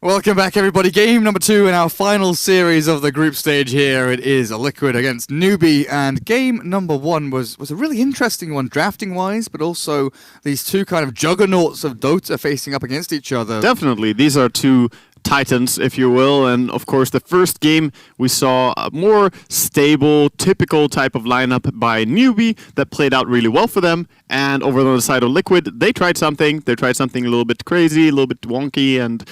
Welcome back, everybody. Game number 2 in our final series of the group stage here. It is a Liquid against Newbee, and game number 1 was a really interesting one, drafting-wise, but also these two kind of juggernauts of Dota facing up against each other. Definitely. These are two titans, if you will, and of course the first game we saw a more stable, typical type of lineup by Newbee that played out really well for them, and over on the side of Liquid, they tried something a little bit crazy, a little bit wonky, and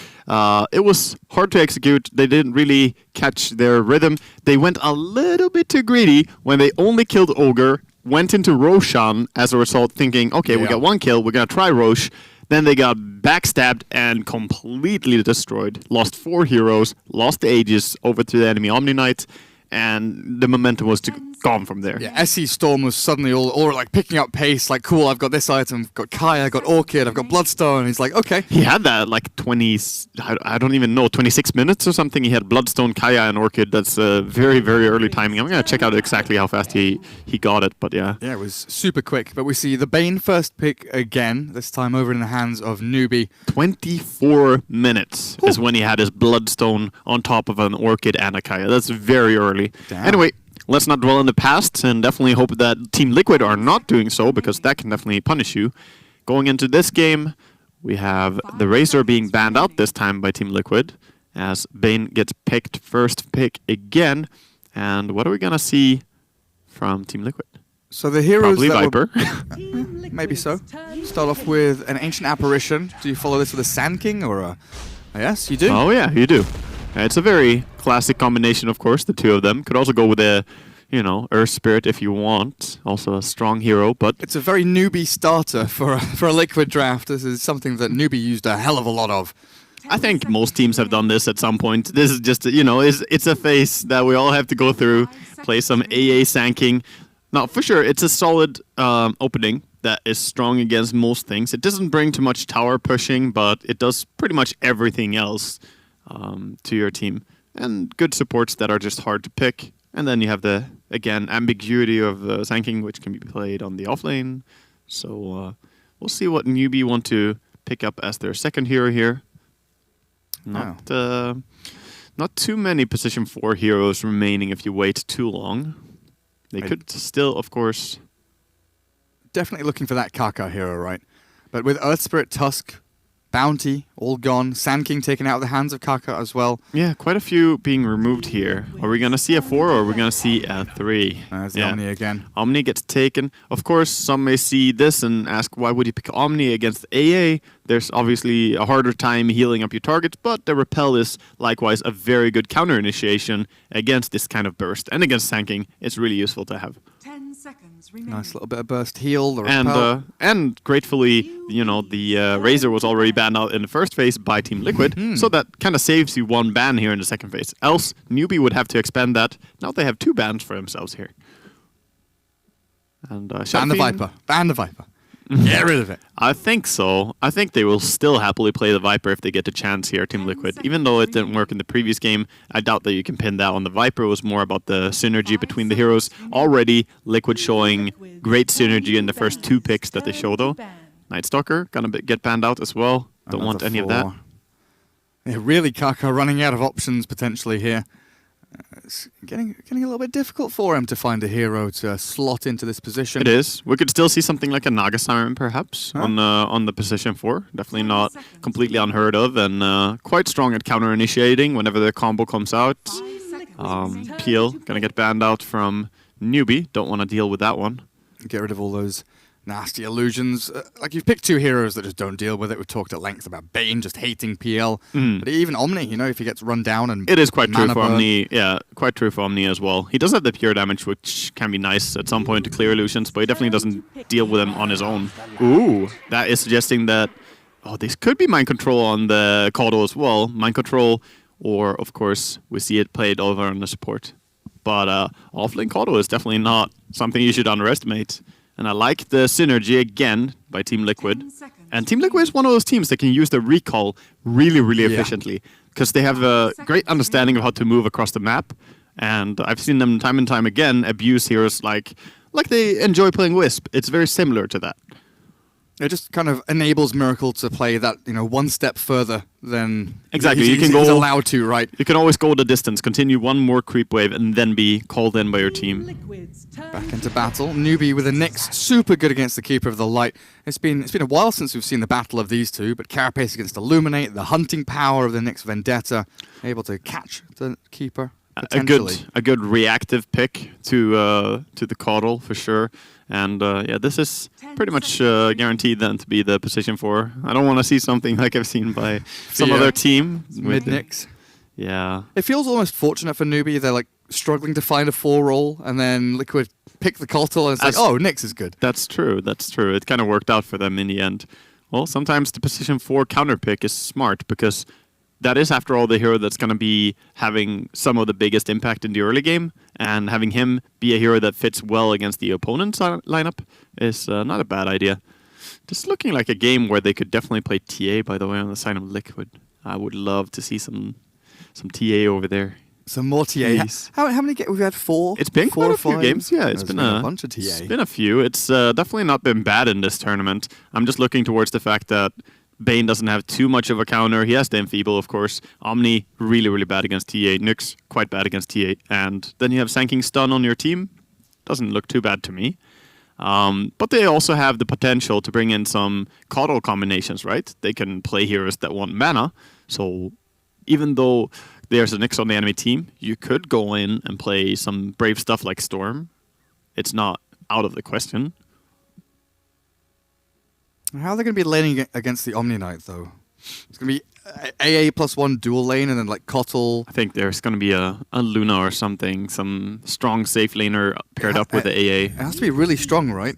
it was hard to execute. They didn't really catch their rhythm. They went a little bit too greedy when they only killed Ogre, went into Roshan as a result, thinking, okay, we got one kill, we're gonna try Rosh. Then they got backstabbed and completely destroyed. Lost 4 heroes, lost the Aegis over to the enemy Omni Knight, and the momentum was gone from there. Yeah, SE Storm was suddenly all like picking up pace, like, cool, I've got this item, I've got Kaya, I've got Orchid, I've got Bloodstone. He's like, okay. He had that like 20, I don't even know, 26 minutes or something. He had Bloodstone, Kaya, and Orchid. That's very, very early timing. I'm going to check out exactly how fast he got it, but yeah. Yeah, it was super quick. But we see the Bane first pick again, this time over in the hands of Newbee. 24 minutes is when he had his Bloodstone on top of an Orchid and a Kaya. That's very early. Damn. Anyway, let's not dwell in the past, and definitely hope that Team Liquid are not doing so, because that can definitely punish you. Going into this game, we have the Razor being banned out this time by Team Liquid, as Bane gets picked first pick again. And what are we going to see from Team Liquid? So the heroes Probably Viper. Maybe so. Start off with an Ancient Apparition. Do you follow this with a Sand King or a... Yes, you do. Oh yeah, you do. It's a very classic combination, of course, the two of them. Could also go with a, Earth Spirit if you want. Also a strong hero, but... It's a very Newbee starter for a Liquid draft. This is something that Newbee used a hell of a lot of. I think most teams have done this at some point. This is just, it's a phase that we all have to go through. Play some AA Sanking. Now, for sure, it's a solid opening that is strong against most things. It doesn't bring too much tower pushing, but it does pretty much everything else to your team. And good supports that are just hard to pick. And then you have the, again, ambiguity of Sanking, which can be played on the offlane. So we'll see what Newbee want to pick up as their second hero here. Not too many position 4 heroes remaining if you wait too long. They could still, of course... Definitely looking for that Kaka hero, right? But with Earth Spirit, Tusk, Bounty, all gone. Sand King taken out of the hands of Kaka as well. Yeah, quite a few being removed here. Are we going to see a 4 or are we going to see a 3? There's the Omni again. Omni gets taken. Of course, some may see this and ask, why would you pick Omni against AA? There's obviously a harder time healing up your targets, but the Repel is likewise a very good counter initiation against this kind of burst. And against Sanking, it's really useful to have. 10 seconds remaining. Nice little bit of burst heal. The Repel. And gratefully, the Razor was already banned out in the first phase by Team Liquid, so that kind of saves you 1 ban here in the second phase. Else, Newbee would have to expend that. Now they have 2 bans for themselves here. And ban the Viper. Ban the Viper. Get rid of it. I think so. I think they will still happily play the Viper if they get the chance here, Team Liquid. Even though it didn't work in the previous game, I doubt that you can pin that on the Viper. It was more about the synergy between the heroes. Already, Liquid showing great synergy in the first 2 picks that they show, though. Night Stalker gonna get banned out as well. Don't want any of that. Yeah, really, Kaka running out of options potentially here. It's getting a little bit difficult for him to find a hero to slot into this position. It is. We could still see something like a Naga Siren, perhaps, on the position 4. Definitely not completely unheard of, and quite strong at counter initiating whenever the combo comes out. Peel gonna get banned out from Newbee. Don't want to deal with that one. Get rid of all those nasty illusions. Like, you've picked 2 heroes that just don't deal with it. We've talked at length about Bane just hating PL. But even Omni, if he gets run down and... It is quite true for Omni. Yeah, quite true for Omni as well. He does have the pure damage, which can be nice at some point to clear illusions, but he definitely doesn't deal with them on his own. Ooh, that is suggesting that... Oh, this could be Mind Control on the Kodo as well. Mind Control, or, of course, we see it played over on the support. But offlane Kodo is definitely not something you should underestimate. And I like the synergy again by Team Liquid. And Team Liquid is one of those teams that can use the recall really, really efficiently. Because they have a great understanding of how to move across the map. And I've seen them time and time again abuse heroes like they enjoy playing Wisp. It's very similar to that. It just kind of enables Miracle to play that, one step further than Exactly. he's allowed to, right? You can always go the distance, continue one more creep wave, and then be called in by your team. Back into battle. Newbee with a Nyx, super good against the Keeper of the Light. It's been a while since we've seen the battle of these two, but Carapace against Illuminate, the hunting power of the Nyx Vendetta, able to catch the Keeper. A good reactive pick to the Caudal for sure. And this is pretty much guaranteed then to be the position 4. I don't want to see something like I've seen by some other team. Mid Nyx. Yeah. It feels almost fortunate for Newbee. They're like struggling to find a 4 role, and then Liquid pick the Caudal, and it's like, oh, Nyx is good. That's true. It kind of worked out for them in the end. Well, sometimes the position 4 counter pick is smart because that is, after all, the hero that's going to be having some of the biggest impact in the early game, and having him be a hero that fits well against the opponent's lineup is not a bad idea. Just looking like a game where they could definitely play TA, by the way, on the side of Liquid. I would love to see some TA over there. Some more TA. How many games? We've had 4? It's been 4 quite or a few 5 games, yeah. It's been a bunch of TA. It's been a few. It's definitely not been bad in this tournament. I'm just looking towards the fact that Bane doesn't have too much of a counter. He has the Enfeeble, of course. Omni, really, really bad against TA. Nyx, quite bad against TA. And then you have Sanking Stun on your team. Doesn't look too bad to me. But they also have the potential to bring in some Caudal combinations, right? They can play heroes that want mana. So even though there's a Nyx on the enemy team, you could go in and play some brave stuff like Storm. It's not out of the question. How are they going to be laning against the Omni Knight, though? It's going to be AA +1 dual lane, and then like Caudal. I think there's going to be a Luna or something, some strong safe laner paired up with the AA. It has to be really strong, right?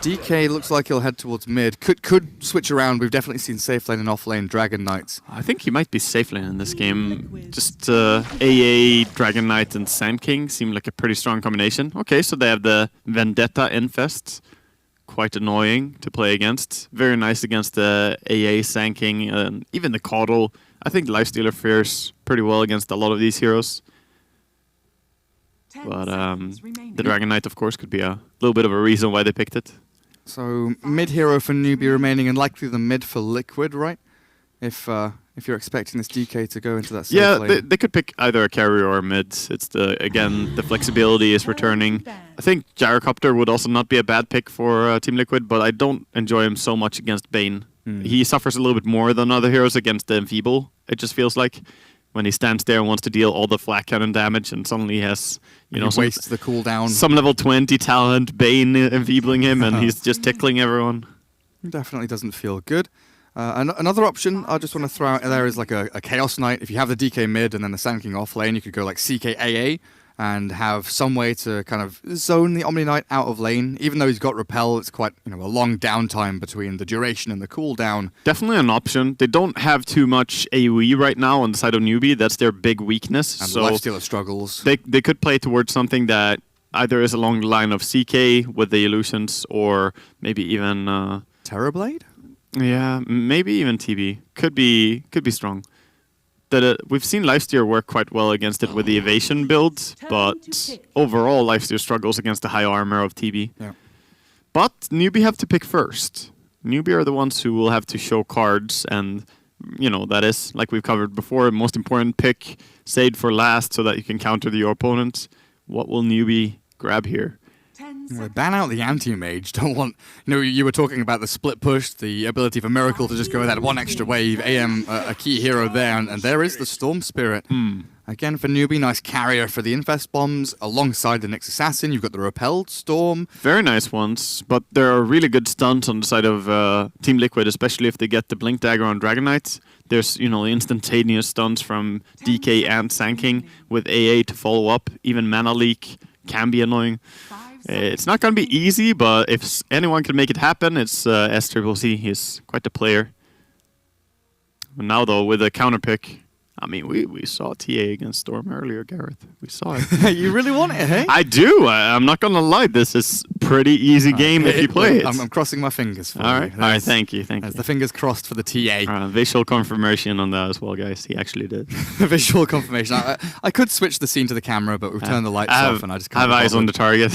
DK looks like he'll head towards mid. Could switch around. We've definitely seen safe lane and off lane Dragon Knights. I think he might be safe lane in this game. Just AA, Dragon Knight, and Sand King seem like a pretty strong combination. Okay, so they have the Vendetta Infest. Quite annoying to play against. Very nice against the AA, Sand King, and even the Caudal. I think Lifestealer fares pretty well against a lot of these heroes. But the Dragon Knight, of course, could be a little bit of a reason why they picked it. So mid hero for Newbee remaining, and likely the mid for Liquid, right? If you're expecting this DK to go into that safe lane. They could pick either a carrier or a mid. It's the flexibility is returning. I think Gyrocopter would also not be a bad pick for Team Liquid, but I don't enjoy him so much against Bane. He suffers a little bit more than other heroes against the Enfeeble, it just feels like. When he stands there and wants to deal all the flat cannon damage, and suddenly he has, wastes the cooldown. Some level 20 talent, Bane enfeebling him, and he's just tickling everyone. Definitely doesn't feel good. Another option I just want to throw out there is like a Chaos Knight. If you have the DK mid and then the Sand King off lane, you could go like CKAA and have some way to kind of zone the Omni Knight out of lane. Even though he's got Repel, it's quite a long downtime between the duration and the cooldown. Definitely an option. They don't have too much AoE right now on the side of Newbee. That's their big weakness. And so Lifestealer struggles. They could play towards something that either is along the line of CK with the illusions, or maybe even Terrorblade? Yeah, maybe even TB. Could be strong. We've seen Lifesteer work quite well against it with the evasion build, but overall Lifesteer struggles against the high armor of TB. Yeah. But Newbee have to pick first. Newbee are the ones who will have to show cards, and that is, like we've covered before, most important pick, saved for last so that you can counter your opponent. What will Newbee grab here? Ban out the anti-mage. Don't want... you were talking about the split push, the ability for Miracle to just go with that one extra wave. AM, a key hero there, and there is the Storm Spirit. Again, for Newbee, nice carrier for the Infest Bombs. Alongside the Nyx Assassin, you've got the Repelled Storm. Very nice ones, but there are really good stunts on the side of Team Liquid, especially if they get the Blink Dagger on Dragon Knight. There's, instantaneous stunts from DK and Sand King with AA to follow up. Even Mana Leak can be annoying. It's not going to be easy, but if anyone can make it happen, it's SCCC. He's quite the player. Now, though, with a counter pick, I mean, we saw TA against Storm earlier, Gareth. We saw it. You really want it, hey? I do. I'm not gonna lie. This is pretty easy game if you play it. I'm crossing my fingers for All you. right. All right. Thank you. Thank you. The fingers crossed for the TA. Visual confirmation on that as well, guys. He actually did. Visual confirmation. I could switch the scene to the camera, but we've turned the lights off, and I just can't. I have eyes on the target.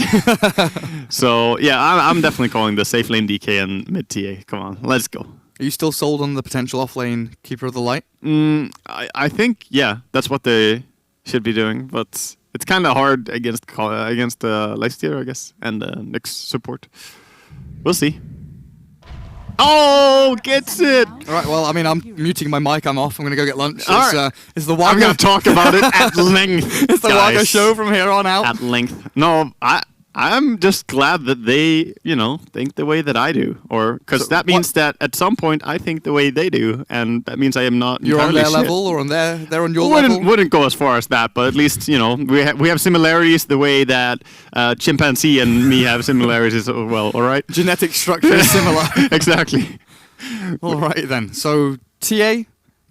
So yeah, I'm definitely calling the safe lane DK and mid TA. Come on, let's go. Are you still sold on the potential off-lane Keeper of the Light? I think, yeah, that's what they should be doing, but it's kind of hard against Lifestealer, I guess, and Nyx support. We'll see. Oh, gets it! All right, well, I mean, I'm muting my mic. I'm off. I'm going to go get lunch. It's the I'm Wagga. going to talk about it at length, It's the guys. Wagga show from here on out. At length. No, I'm just glad that they, think the way that I do. Or, because that means that at some point I think the way they do, and that means I am not You're on entirely their shit. level, or they're on your level? Wouldn't go as far as that, but at least, we have similarities the way that chimpanzee and me have similarities as well, all right? Genetic structure is similar. Exactly. All right, then. So, TA,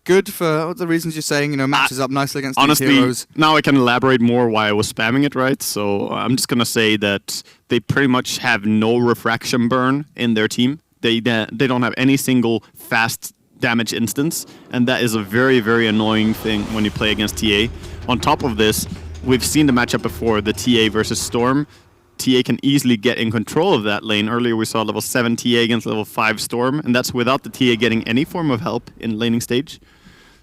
good for the reasons you're saying, matches up nicely against Honestly, these heroes. now I can elaborate more why I was spamming it, right? So I'm just going to say that they pretty much have no refraction burn in their team. They don't have any single fast damage instance, and that is a very, very annoying thing when you play against TA. On top of this, we've seen the matchup before, the TA versus Storm. TA can easily get in control of that lane. Earlier we saw level 7 TA against level 5 Storm, and that's without the TA getting any form of help in laning stage.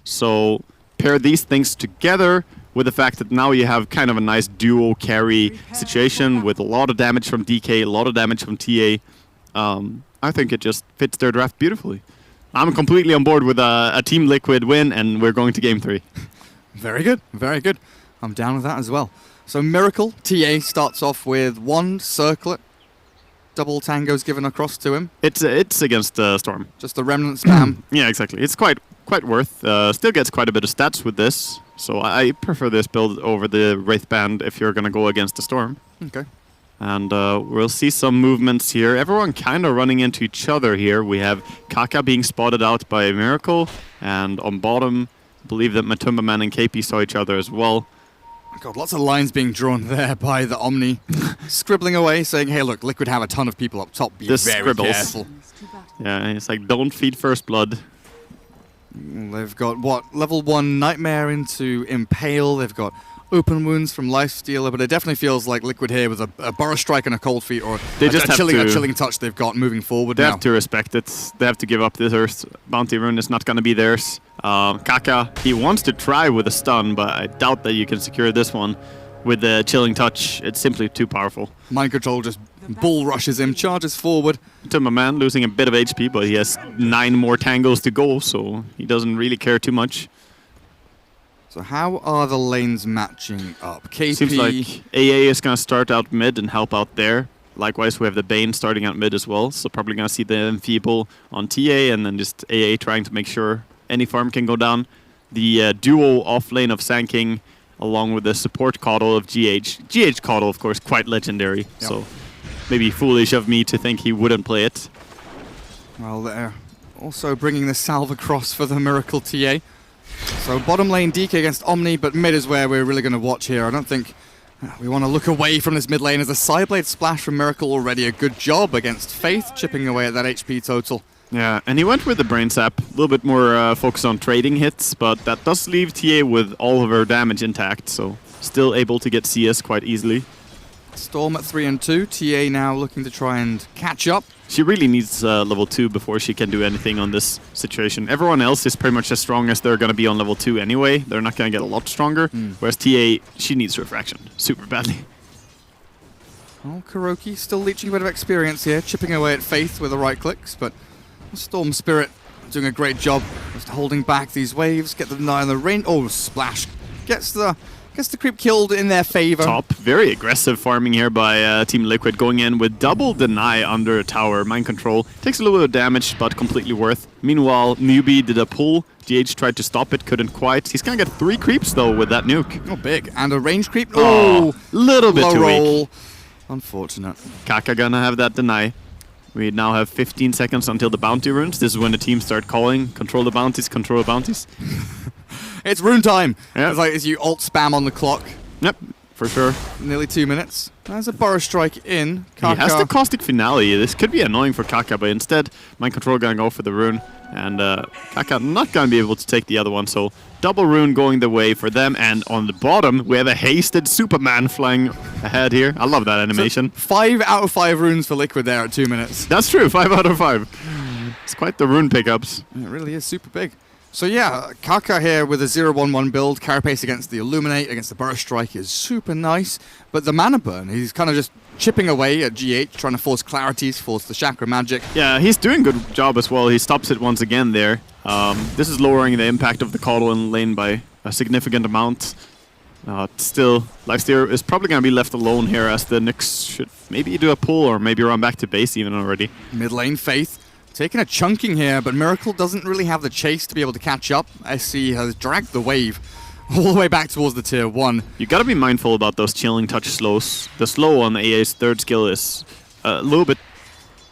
So pair these things together with the fact that now you have kind of a nice duo carry situation with a lot of damage from DK, a lot of damage from TA. I think it just fits their draft beautifully. I'm completely on board with a Team Liquid win, and we're going to game 3. Very good, very good. I'm down with that as well. So Miracle, TA, starts off with one circlet. Double tangos given across to him. It's against Storm. Just the remnant spam. Yeah, exactly. It's quite worth. Still gets quite a bit of stats with this. So I prefer this build over the Wraith Band if you're going to go against the Storm. Okay. And we'll see some movements here. Everyone kind of running into each other here. We have Kaka being spotted out by Miracle. And on bottom, I believe that Matumba Man and KP saw each other as well. God, lots of lines being drawn there by the Omni. Scribbling away, saying, hey, look, Liquid have a ton of people up top. Be This very scribbles. careful. Yeah, it's like, don't feed First Blood. They've got, level 1 Nightmare into Impale. They've got open wounds from Lifestealer, but it definitely feels like Liquid here with a Burrow Strike and a Cold Feet, or They a just have chilling touch they've got moving forward They now. have to respect it. They have to give up this Earth Bounty Rune. It's not going to be theirs. Kaka, he wants to try with a stun, but I doubt that you can secure this one with the chilling touch. It's simply too powerful. Mind Control just bull rushes him, charges forward. Timber Man losing a bit of HP, but he has 9 more tangles to go, so he doesn't really care too much. So how are the lanes matching up? KP... Seems like AA is going to start out mid and help out there. Likewise, we have the Bane starting out mid as well, so probably going to see the Enfeeble on TA and then just AA trying to make sure any farm can go down. The duo off lane of Sand King along with the support Coddle of GH. GH Coddle, of course, quite legendary, so maybe foolish of me to think he wouldn't play it. Well, they're also bringing the salve across for the Miracle TA. So bottom lane DK against Omni, but mid is where we're really going to watch here. I don't think we want to look away from this mid lane as a Sideblade Splash from Miracle already a good job against Faith, chipping away at that HP total. Yeah, and he went with the Brain Sap, a little bit more focus on trading hits, but that does leave TA with all of her damage intact, so still able to get CS quite easily. Storm at 3 and 2, TA now looking to try and catch up. She really needs level 2 before she can do anything on this situation. Everyone else is pretty much as strong as they're going to be on level 2 anyway. They're not going to get a lot stronger, whereas TA, she needs refraction super badly. Oh, Kuroki still leeching a bit of experience here, chipping away at Faith with the right clicks, but Storm Spirit doing a great job just holding back these waves, get the deny on the rain. Oh, Splash gets the creep killed in their favor. Top, very aggressive farming here by Team Liquid, going in with double deny under a tower. Mind Control takes a little bit of damage, but completely worth. Meanwhile, Newbee did a pull. GH tried to stop it, couldn't quite. He's gonna get 3 creeps though with that nuke. Oh, big. And a range creep. Oh, little bit low too roll. weak. Unfortunate. Kaka gonna have that deny. We now have 15 seconds until the bounty runes. This is when the teams start calling, control the bounties, control the bounties. It's rune time. Yeah. It's like as you alt spam on the clock. Yep, for sure. Nearly 2 minutes. There's a Burrow Strike in. He has the caustic finale. This could be annoying for Kaka, but instead, Mind Control gonna go for the rune. And Kaka not gonna be able to take the other one, so double rune going the way for them. And on the bottom, we have a hasted Superman flying ahead here. I love that animation. So 5 out of 5 runes for Liquid there at 2 minutes. That's true, 5 out of 5. It's quite the rune pickups. It really is super big. So yeah, Kaka here with a 0-1-1 build. Carapace against the Illuminate, against the Burrow Strike is super nice. But the Mana Burn, he's kind of just chipping away at GH, trying to force clarities, force the Chakra Magic. Yeah, he's doing a good job as well. He stops it once again there. This is lowering the impact of the Caudal in lane by a significant amount. Still, Lifesteer is probably going to be left alone here as the Nyx should maybe do a pull or maybe run back to base even already. Mid lane, Faith taking a chunking here, but Miracle doesn't really have the chase to be able to catch up. SC has dragged the wave all the way back towards the tier 1. You got to be mindful about those chilling touch slows. The slow on AA's third skill is a little bit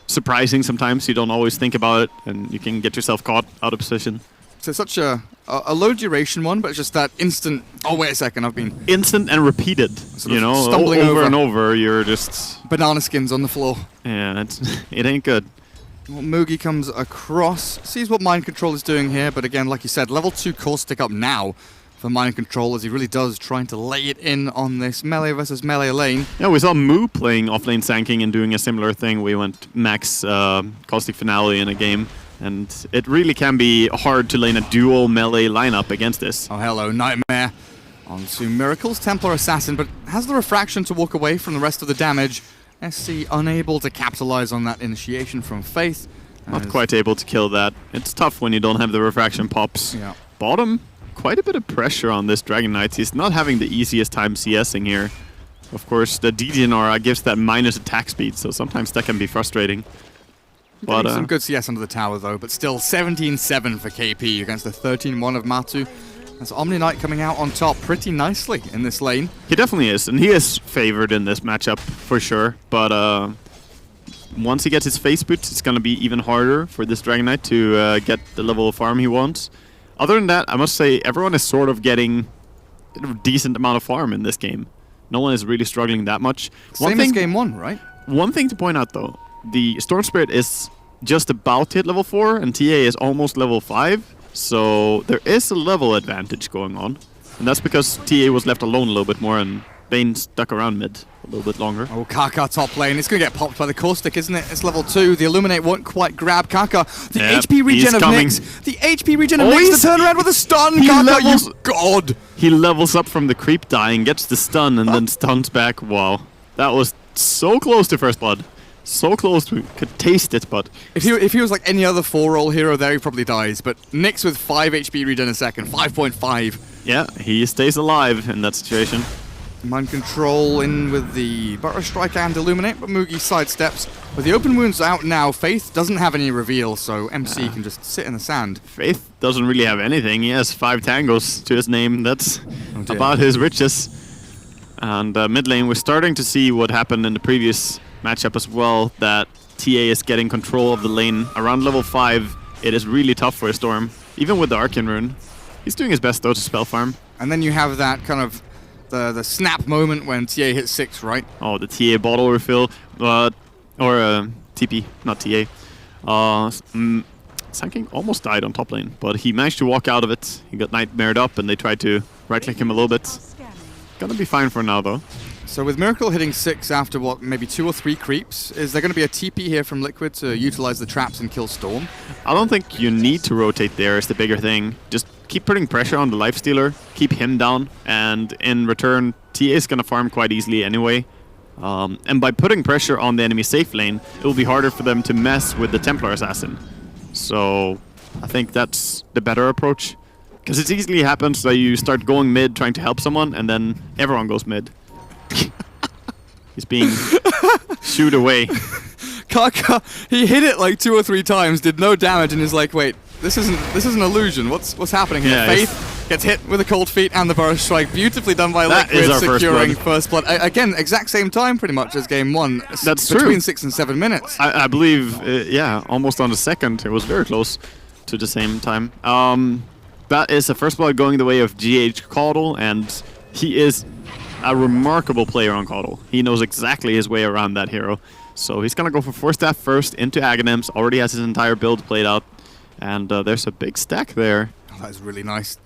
surprising sometimes. You don't always think about it, and you can get yourself caught out of position. So it's such a low duration one, but it's just that instant, oh wait a second, I've been... Instant and repeated, sort you of know, stumbling over and over, you're just... Banana skins on the floor. Yeah, it ain't good. Well, Moogie comes across, sees what Mind Control is doing here, but again, like you said, level 2 Caustic up now for Mind Control as he really does trying to lay it in on this melee versus melee lane. Yeah, we saw Moo playing offlane Sanking and doing a similar thing. We went max Caustic Finale in a game, and it really can be hard to lane a dual melee lineup against this. Oh, hello, Nightmare. On to Miracle's Templar Assassin, but has the refraction to walk away from the rest of the damage. SC unable to capitalize on that initiation from Faith. Not quite able to kill that. It's tough when you don't have the refraction pops. Yeah. Bottom, quite a bit of pressure on this Dragon Knight. He's not having the easiest time CSing here. Of course, the DGNR gives that minus attack speed, so sometimes that can be frustrating. But some good CS under the tower though, but still 17-7 for KP against the 13-1 of Matu. That's Omni Knight coming out on top pretty nicely in this lane. He definitely is, and he is favored in this matchup for sure. But once he gets his face boot, it's going to be even harder for this Dragon Knight to get the level of farm he wants. Other than that, I must say everyone is sort of getting a decent amount of farm in this game. No one is really struggling that much. Same as game 1, right? One thing to point out though, the Storm Spirit is just about to hit level 4 and TA is almost level 5. So there is a level advantage going on. And that's because TA was left alone a little bit more and Bane stuck around mid a little bit longer. Oh, Kaka top lane. It's going to get popped by the Caustic, isn't it? It's level 2. The Illuminate won't quite grab Kaka. The HP regen of Nyx. The HP regen of Nyx to turn around with a stun. Kaka, you god! He levels up from the creep dying, gets the stun, and then stuns back. Wow. That was so close to first blood. So close, we could taste it, but... If he was like any other 4-roll hero there, he probably dies. But Nyx with 5 HP regen a second, 5.5. Yeah, he stays alive in that situation. Mind Control in with the Burrow Strike and Illuminate, but Moogie sidesteps. With the open wounds out now, Faith doesn't have any reveal, so MC can just sit in the sand. Faith doesn't really have anything. He has 5 tangos to his name. That's about his riches. And mid lane, we're starting to see what happened in the previous matchup as well, that TA is getting control of the lane. Around level 5, it is really tough for a Storm, even with the Arcane Rune. He's doing his best though to spell farm. And then you have that kind of the snap moment when TA hits 6, right? Oh, the TA bottle refill, or TP, not TA. Sanking almost died on top lane, but he managed to walk out of it. He got nightmared up and they tried to right-click him a little bit. Gonna be fine for now though. So with Miracle hitting 6 after what, maybe 2 or 3 creeps, is there going to be a TP here from Liquid to utilize the traps and kill Storm? I don't think you need to rotate there is the bigger thing. Just keep putting pressure on the Lifestealer, keep him down, and in return, TA is going to farm quite easily anyway. And by putting pressure on the enemy safe lane, it will be harder for them to mess with the Templar Assassin. So I think that's the better approach. Because it easily happens that you start going mid trying to help someone, and then everyone goes mid. He's being shooed away. Kaka, he hit it like 2 or 3 times, did no damage, and is like, wait, this is an illusion. What's happening here? Yeah, Faith gets hit with a cold feet and the Burrow Strike, beautifully done by That Liquid, is our securing first blood. Again, exact same time pretty much as game 1. That's between true. 6 and 7 minutes. I believe, yeah, almost on the second. It was very close to the same time. That is a first blood going the way of GH Caudle, and he is a remarkable player on Caudle. He knows exactly his way around that hero. So he's going to go for 4-staff first into Aghanims, already has his entire build played out. And there's a big stack there. Oh, that is really nice.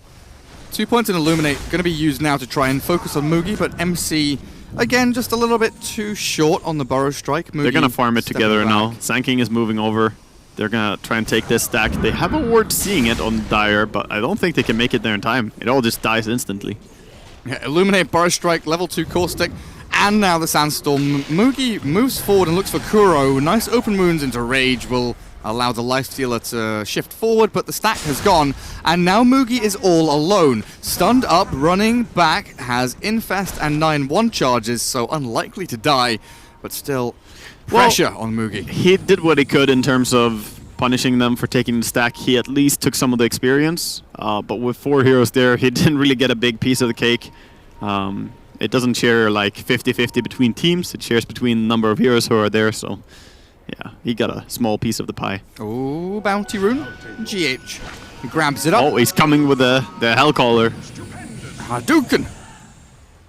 2 points in Illuminate, going to be used now to try and focus on Mugi, but MC, again, just a little bit too short on the Burrow Strike. Mugi they're going to farm it together back. now. Sanking is moving over. They're going to try and take this stack. They have a ward seeing it on Dire, but I don't think they can make it there in time. It all just dies instantly. Yeah, Illuminate, Burrow Strike, level 2 Caustic, and now the Sandstorm. Mugi moves forward and looks for Kuro. Nice open wounds into Rage will allow the Lifestealer to shift forward, but the stack has gone, and now Mugi is all alone. Stunned up, running back, has Infest and 9-1 charges, so unlikely to die, but still pressure on Mugi. He did what he could in terms of punishing them for taking the stack. He at least took some of the experience, but with 4 heroes there, he didn't really get a big piece of the cake. It doesn't share like 50-50 between teams, it shares between the number of heroes who are there, so yeah, he got a small piece of the pie. Oh, Bounty Rune. GH grabs it up. Oh, he's coming with the Hellcaller. Hadouken.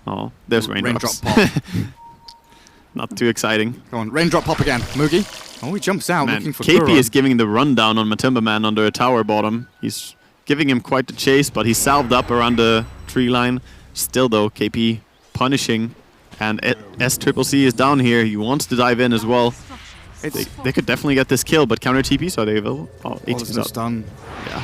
Oh, there's Raindrop raindrops. pop. Not too exciting. Go on, raindrop pop again. Mugi. Oh, he jumps out Man, looking for KP Kuro. is giving the rundown on Matumba Man under a tower bottom. He's giving him quite the chase, but he's salved up around the tree line. Still though, KP punishing, and SCCC is down here. He wants to dive in as well. They could definitely get this kill, but counter TPs are they available? Oh, HP's up. Stun. Yeah.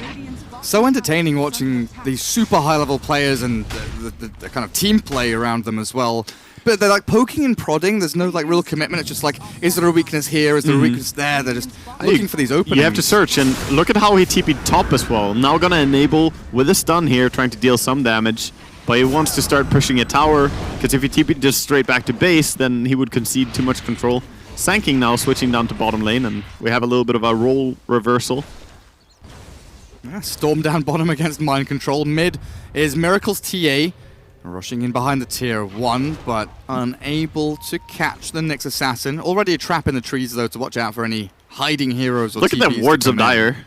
So entertaining watching these super high-level players and the kind of team play around them as well. But they're like poking and prodding. There's no like real commitment. It's just like, is there a weakness here? Is there a weakness there? They're just looking for these openings. You have to search, and look at how he TP'd top as well. Now gonna enable with a stun here, trying to deal some damage. But he wants to start pushing a tower, because if he TP'd just straight back to base, then he would concede too much control. Sanking now switching down to bottom lane, and we have a little bit of a role reversal. Yeah, Storm down bottom against Mind Control. Mid is Miracle's TA. Rushing in behind the tier 1, but unable to catch the Nyx Assassin. Already a trap in the trees, though, to watch out for any hiding heroes or Look at TPs the wards of Dire.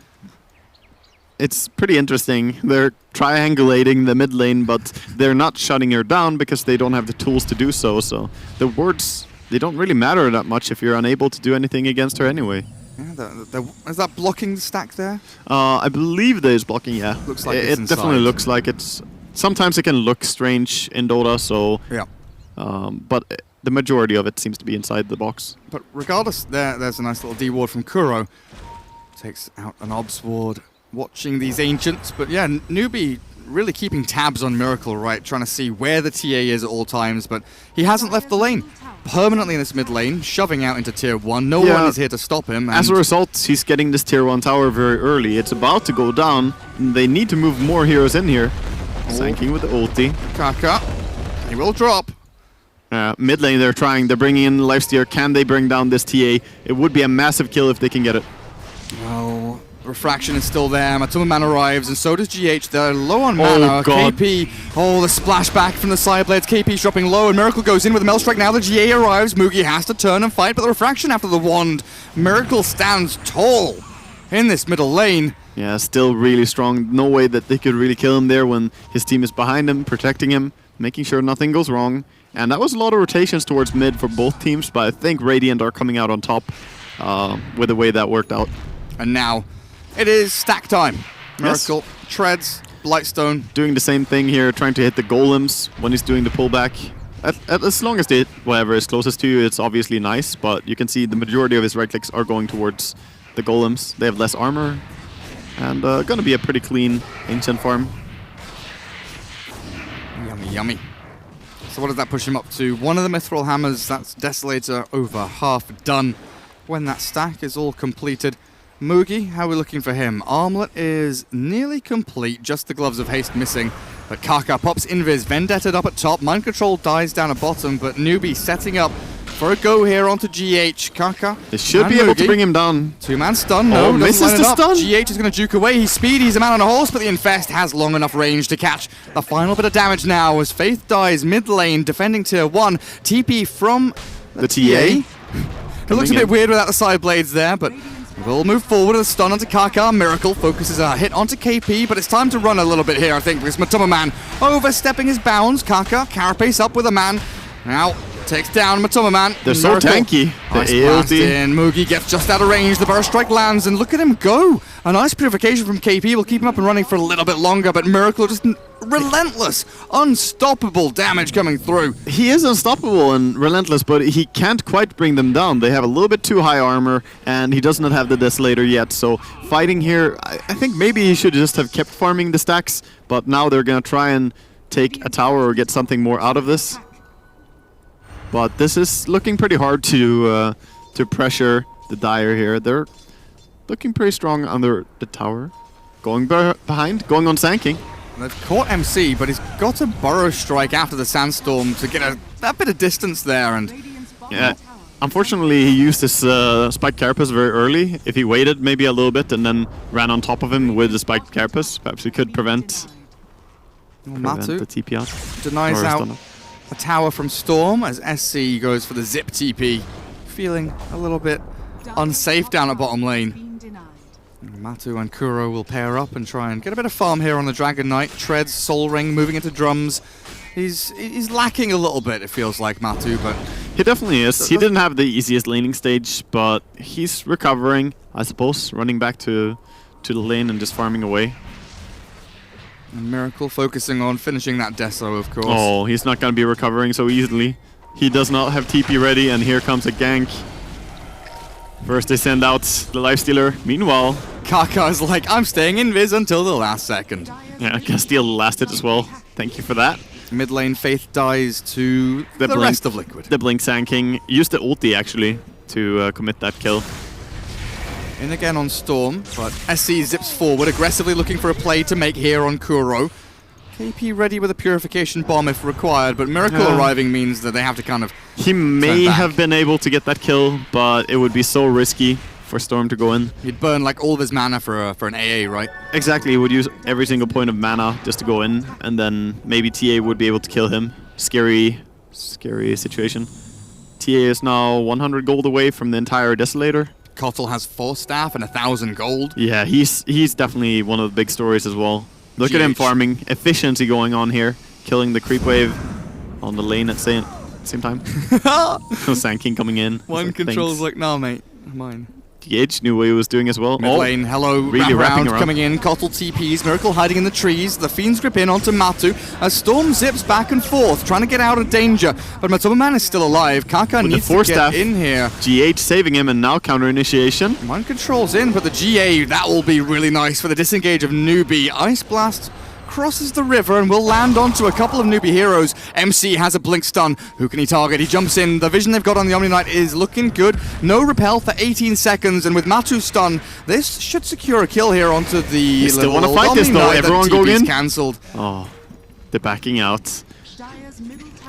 It's pretty interesting. They're triangulating the mid lane, but they're not shutting her down because they don't have the tools to do so. So the wards, they don't really matter that much if you're unable to do anything against her anyway. Yeah, is that blocking the stack there? I believe there is blocking, yeah. Looks like it definitely looks like it's... Sometimes it can look strange in Dota, so... Yeah. But the majority of it seems to be inside the box. But regardless, there's a nice little D-ward from Kuro. Takes out an Obs ward. Watching these Ancients, but yeah, Newbee really keeping tabs on Miracle, right? Trying to see where the TA is at all times, but he hasn't left the lane. Permanently in this mid lane, shoving out into tier 1. No one is here to stop him. As a result, he's getting this tier 1 tower very early. It's about to go down. They need to move more heroes in here. Sanking with the ulti. Kaka, he will drop. Mid lane, they're bringing in Lifestealer. Can they bring down this TA? It would be a massive kill if they can get it. Well, Refraction is still there. Matumba Man arrives, and so does GH. They're low on mana. God. KP, the splashback from the side blades. KP's dropping low, and Miracle goes in with a Mail Strike. Now the GA arrives. Mugi has to turn and fight, but the Refraction after the wand. Miracle stands tall in this middle lane. Yeah, still really strong. No way that they could really kill him there when his team is behind him, protecting him, making sure nothing goes wrong. And that was a lot of rotations towards mid for both teams, but I think Radiant are coming out on top with the way that worked out. And now it is stack time. Miracle treads, Blightstone. Doing the same thing here, trying to hit the golems when he's doing the pullback. As long as they hit whatever is closest to you, it's obviously nice, but you can see the majority of his right clicks are going towards the golems. They have less armor, and gonna be a pretty clean Ancient farm. Yummy, yummy. So what does that push him up to? One of the Mithril Hammers, that's Desolator over half done. When that stack is all completed, Mugi, how are we looking for him? Armlet is nearly complete, just the Gloves of Haste missing. But Kaka pops Invis, Vendetta up at top, Mind Control dies down at bottom, but Newbee setting up for a go here onto GH. Kaka. They should be able to bring him down. Two-man stun, no, misses the stun. GH is going to juke away, he's speedy, he's a man on a horse, but the Infest has long enough range to catch the final bit of damage now as Faith dies mid lane, defending tier 1. TP from the TA. It looks a bit weird without the side blades there, but We'll move forward with a stun onto Kaka. Miracle focuses a hit onto KP, but it's time to run a little bit here, I think, because Matoma overstepping his bounds. Kaka, carapace up with a man. Now takes down Matoma. They're so tanky. Nice The blast AOD. in. Mugi gets just out of range. The burst strike lands, and look at him go. A nice purification from KP will keep him up and running for a little bit longer, but Miracle just relentless, unstoppable damage coming through. He is unstoppable and relentless, but he can't quite bring them down. They have a little bit too high armor, and he does not have the Desolator yet. So fighting here, I think maybe he should just have kept farming the stacks, but now they're going to try and take a tower or get something more out of this. But this is looking pretty hard to pressure the Dire here. They're looking pretty strong under the tower. Going behind, going on Sanking. They've caught MC, but he's got a Burrow Strike after the Sandstorm to get a bit of distance there. And yeah, unfortunately, he used his Spiked Carapace very early. If he waited maybe a little bit and then ran on top of him with the Spiked Carapace, perhaps he could prevent Matu the TP out. denies out a tower from Storm as SC goes for the zip TP, feeling a little bit unsafe down at bottom lane. Matu and Kuro will pair up and try and get a bit of farm here on the Dragon Knight. Treads, Soul Ring, moving into drums. He's lacking a little bit, it feels like, Matu, but he definitely is. He didn't have the easiest laning stage, but he's recovering, I suppose, running back to the lane and just farming away. And Miracle focusing on finishing that Deso, of course. Oh, he's not going to be recovering so easily. He does not have TP ready, and here comes a gank. First they send out the Lifestealer. Meanwhile, Kaka's like, I'm staying invis until the last second. Yeah, Castile lasted as well. Thank you for that. Mid lane Faith dies to the rest of Liquid. The Blink Sanking used the ulti actually to commit that kill. In again on Storm, but SC zips forward, aggressively looking for a play to make here on Kuro. KP ready with a Purification Bomb if required, but Miracle arriving means that they have to kind of He may have been able to get that kill, but it would be so risky for Storm to go in. He'd burn like all of his mana for an AA, right? Exactly, he would use every single point of mana just to go in, and then maybe TA would be able to kill him. Scary situation. TA is now 100 gold away from the entire Desolator. Kotl has 4 staff and 1,000 gold. Yeah, he's definitely one of the big stories as well. Look at him farming. Efficiency going on here. Killing the creep wave on the lane at the same time. Sand King coming in. One control's like, nah, mate. Mine. DH knew what he was doing as well. Mid lane, hello, really wrap wrapping around, coming in. Kotl TPs, Miracle hiding in the trees. The Fiend's Grip in onto Matu as Storm zips back and forth, trying to get out of danger. But Matoma is still alive. Kaka needs to get in here. GH saving him, and now counter initiation. Mind control's in, but the GA, that will be really nice for the disengage of Newbee. Ice Blast crosses the river and will land onto a couple of Newbee heroes. MC has a blink stun. Who can he target? He jumps in. The vision they've got on the Omni Knight is looking good. No repel for 18 seconds, and with Matu's stun, this should secure a kill here onto the You still want to fight this though, everyone going in? Cancelled. Oh, they're backing out.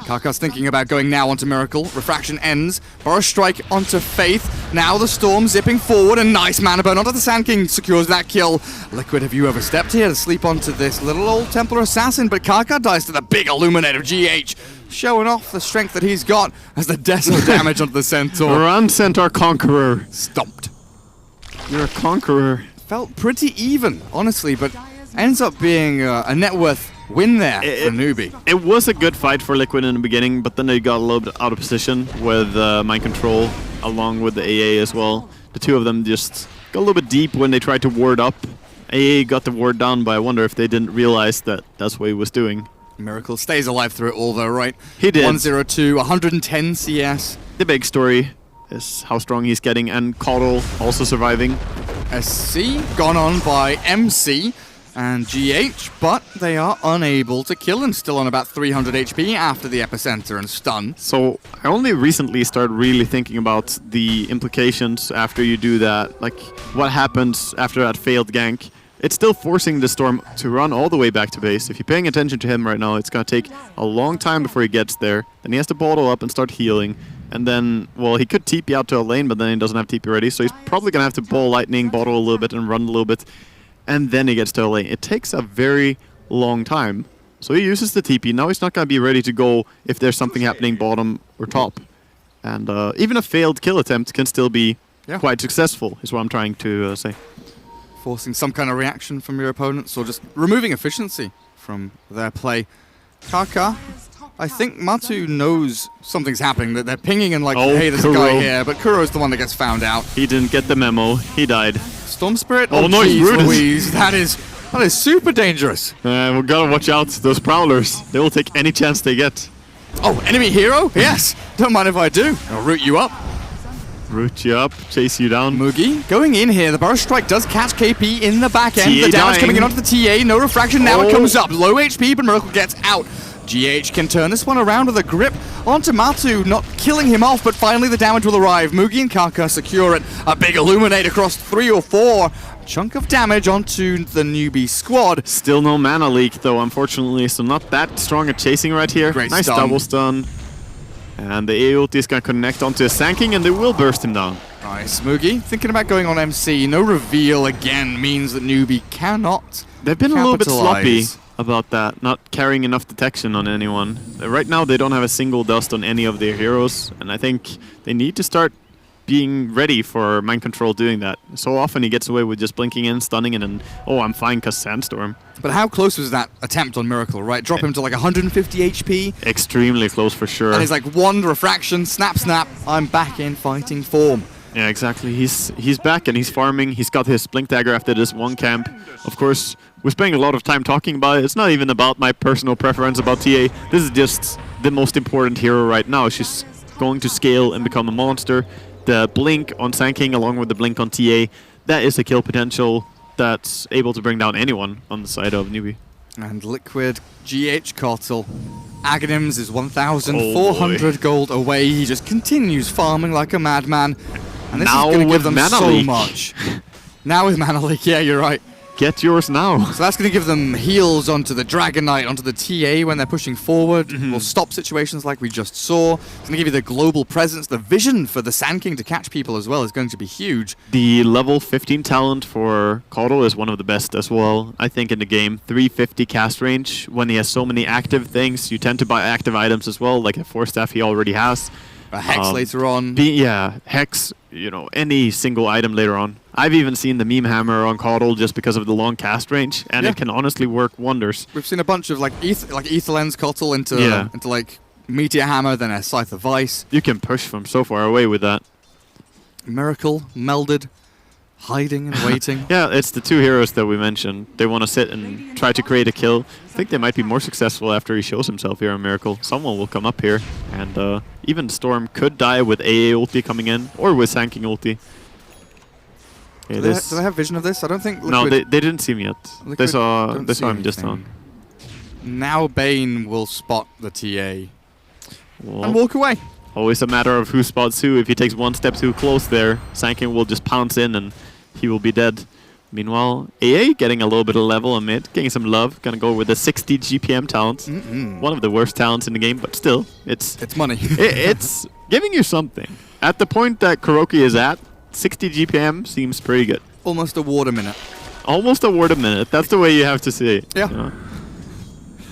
Kaka's thinking about going now onto Miracle. Refraction ends. Burst Strike onto Faith. Now the Storm zipping forward. A nice mana burn onto the Sand King. Secures that kill. Liquid, have you ever stepped here to sleep onto this little old Templar Assassin? But Kaka dies to the big Illuminate of GH. Showing off the strength that he's got as the Deso damage onto the Centaur. Run, Centaur Conqueror. Stomped. You're a conqueror. Felt pretty even, honestly, but ends up being a net worth win there for Newbee. It was a good fight for Liquid in the beginning, but then they got a little bit out of position with Mind Control along with the AA as well. The two of them just got a little bit deep when they tried to ward up. AA got the ward down, but I wonder if they didn't realize that that's what he was doing. Miracle stays alive through it all though, right? He did. 102, 110 CS. The big story is how strong he's getting, and Coddle also surviving. SC gone on by MC and GH, but they are unable to kill him. Still on about 300 HP after the Epicenter and stun. So I only recently started really thinking about the implications after you do that. Like, what happens after that failed gank? It's still forcing the Storm to run all the way back to base. If you're paying attention to him right now, it's going to take a long time before he gets there. Then he has to bottle up and start healing. And then, well, he could TP out to a lane, but then he doesn't have TP ready. So he's probably going to have to ball lightning, bottle a little bit, and run a little bit. And then he gets to a lane. It takes a very long time. So he uses the TP. Now he's not going to be ready to go if there's something happening bottom or top. And even a failed kill attempt can still be quite successful, is what I'm trying to say. Forcing some kind of reaction from your opponents or just removing efficiency from their play. Kaka, I think Matu knows something's happening, that they're pinging and like, hey, there's a guy here, but Kuro's the one that gets found out. He didn't get the memo. He died. Storm Spirit? Oh no, geez, he's Louise, that is super dangerous. We gotta watch out. Those Prowlers, they will take any chance they get. Oh, enemy hero? Yes. Don't mind if I do. I'll root you up. Root you up, chase you down. Moogie going in here. The Burrow Strike does catch KP in the back end. TA the damage dying. coming in onto the TA. No refraction. Now it comes up. Low HP, but Miracle gets out. GH can turn this one around with a grip onto Matu, not killing him off, but finally the damage will arrive. Moogie and Kaka secure it. A big Illuminate across 3 or 4. Chunk of damage onto the Newbee squad. Still no mana leak though, unfortunately, so not that strong at chasing right here. Great nice stun. double stun. And the A ulti is gonna connect onto his Sanking and they will burst him down. Nice. Moogie thinking about going on MC. No reveal again means that Newbee cannot They've been a little bit sloppy capitalize. about that, not carrying enough detection on anyone. Right now they don't have a single dust on any of their heroes, and I think they need to start being ready for mind control doing that. So often he gets away with just blinking in, stunning, and then, oh, I'm fine because Sandstorm. But how close was that attempt on Miracle, right? Drop him to like 150 HP, Extremely close for sure. and he's like one refraction, snap, snap, I'm back in fighting form. Yeah, exactly. He's back and he's farming. He's got his Blink Dagger after this one camp. Of course, we're spending a lot of time talking about it. It's not even about my personal preference about TA. This is just the most important hero right now. She's going to scale and become a monster. The Blink on Sanking along with the Blink on TA, that is a kill potential that's able to bring down anyone on the side of Newbee. And Liquid GH Kotal. Aghanims is 1,400 gold away. He just continues farming like a madman. And this Now is going to give with them Mana so Leak. much. Now with Mana Leak, yeah, you're right. Get yours now. So that's going to give them heals onto the Dragon Knight, onto the TA when they're pushing forward. Will stop situations like we just saw. It's going to give you the global presence. The vision for the Sand King to catch people as well is going to be huge. The level 15 talent for Caudle is one of the best as well, I think, in the game. 350 cast range. When he has so many active things, you tend to buy active items as well, like a Force Staff he already has. A Hex later on. Hex, any single item later on. I've even seen the Meme Hammer on Caudle just because of the long cast range, and it can honestly work wonders. We've seen a bunch of like Ether Lens Kotal into like Meteor Hammer, then a Scythe of Vice. You can push from so far away with that. Miracle, melded, hiding and waiting. Yeah, it's the two heroes that we mentioned. They want to sit and try to create a kill. I think they might be more successful after he shows himself here on Miracle. Someone will come up here, and even Storm could die with AA ulti coming in, or with Sanking ulti. Do they have vision of this? I don't think Liquid... No, they didn't see him yet. They saw don't see him just anything. on. Now Bane will spot the TA Well, and walk away. always a matter of who spots who. If he takes one step too close there, Sanking will just pounce in and he will be dead. Meanwhile, AA getting a little bit of level on mid, getting some love. Gonna go with the 60 GPM talent. One of the worst talents in the game, but still, it's money. it's giving you something. At the point that Kuroki is at, 60 GPM seems pretty good. Almost a ward a minute. Almost a word a minute. That's the way you have to see it. Yeah. You know?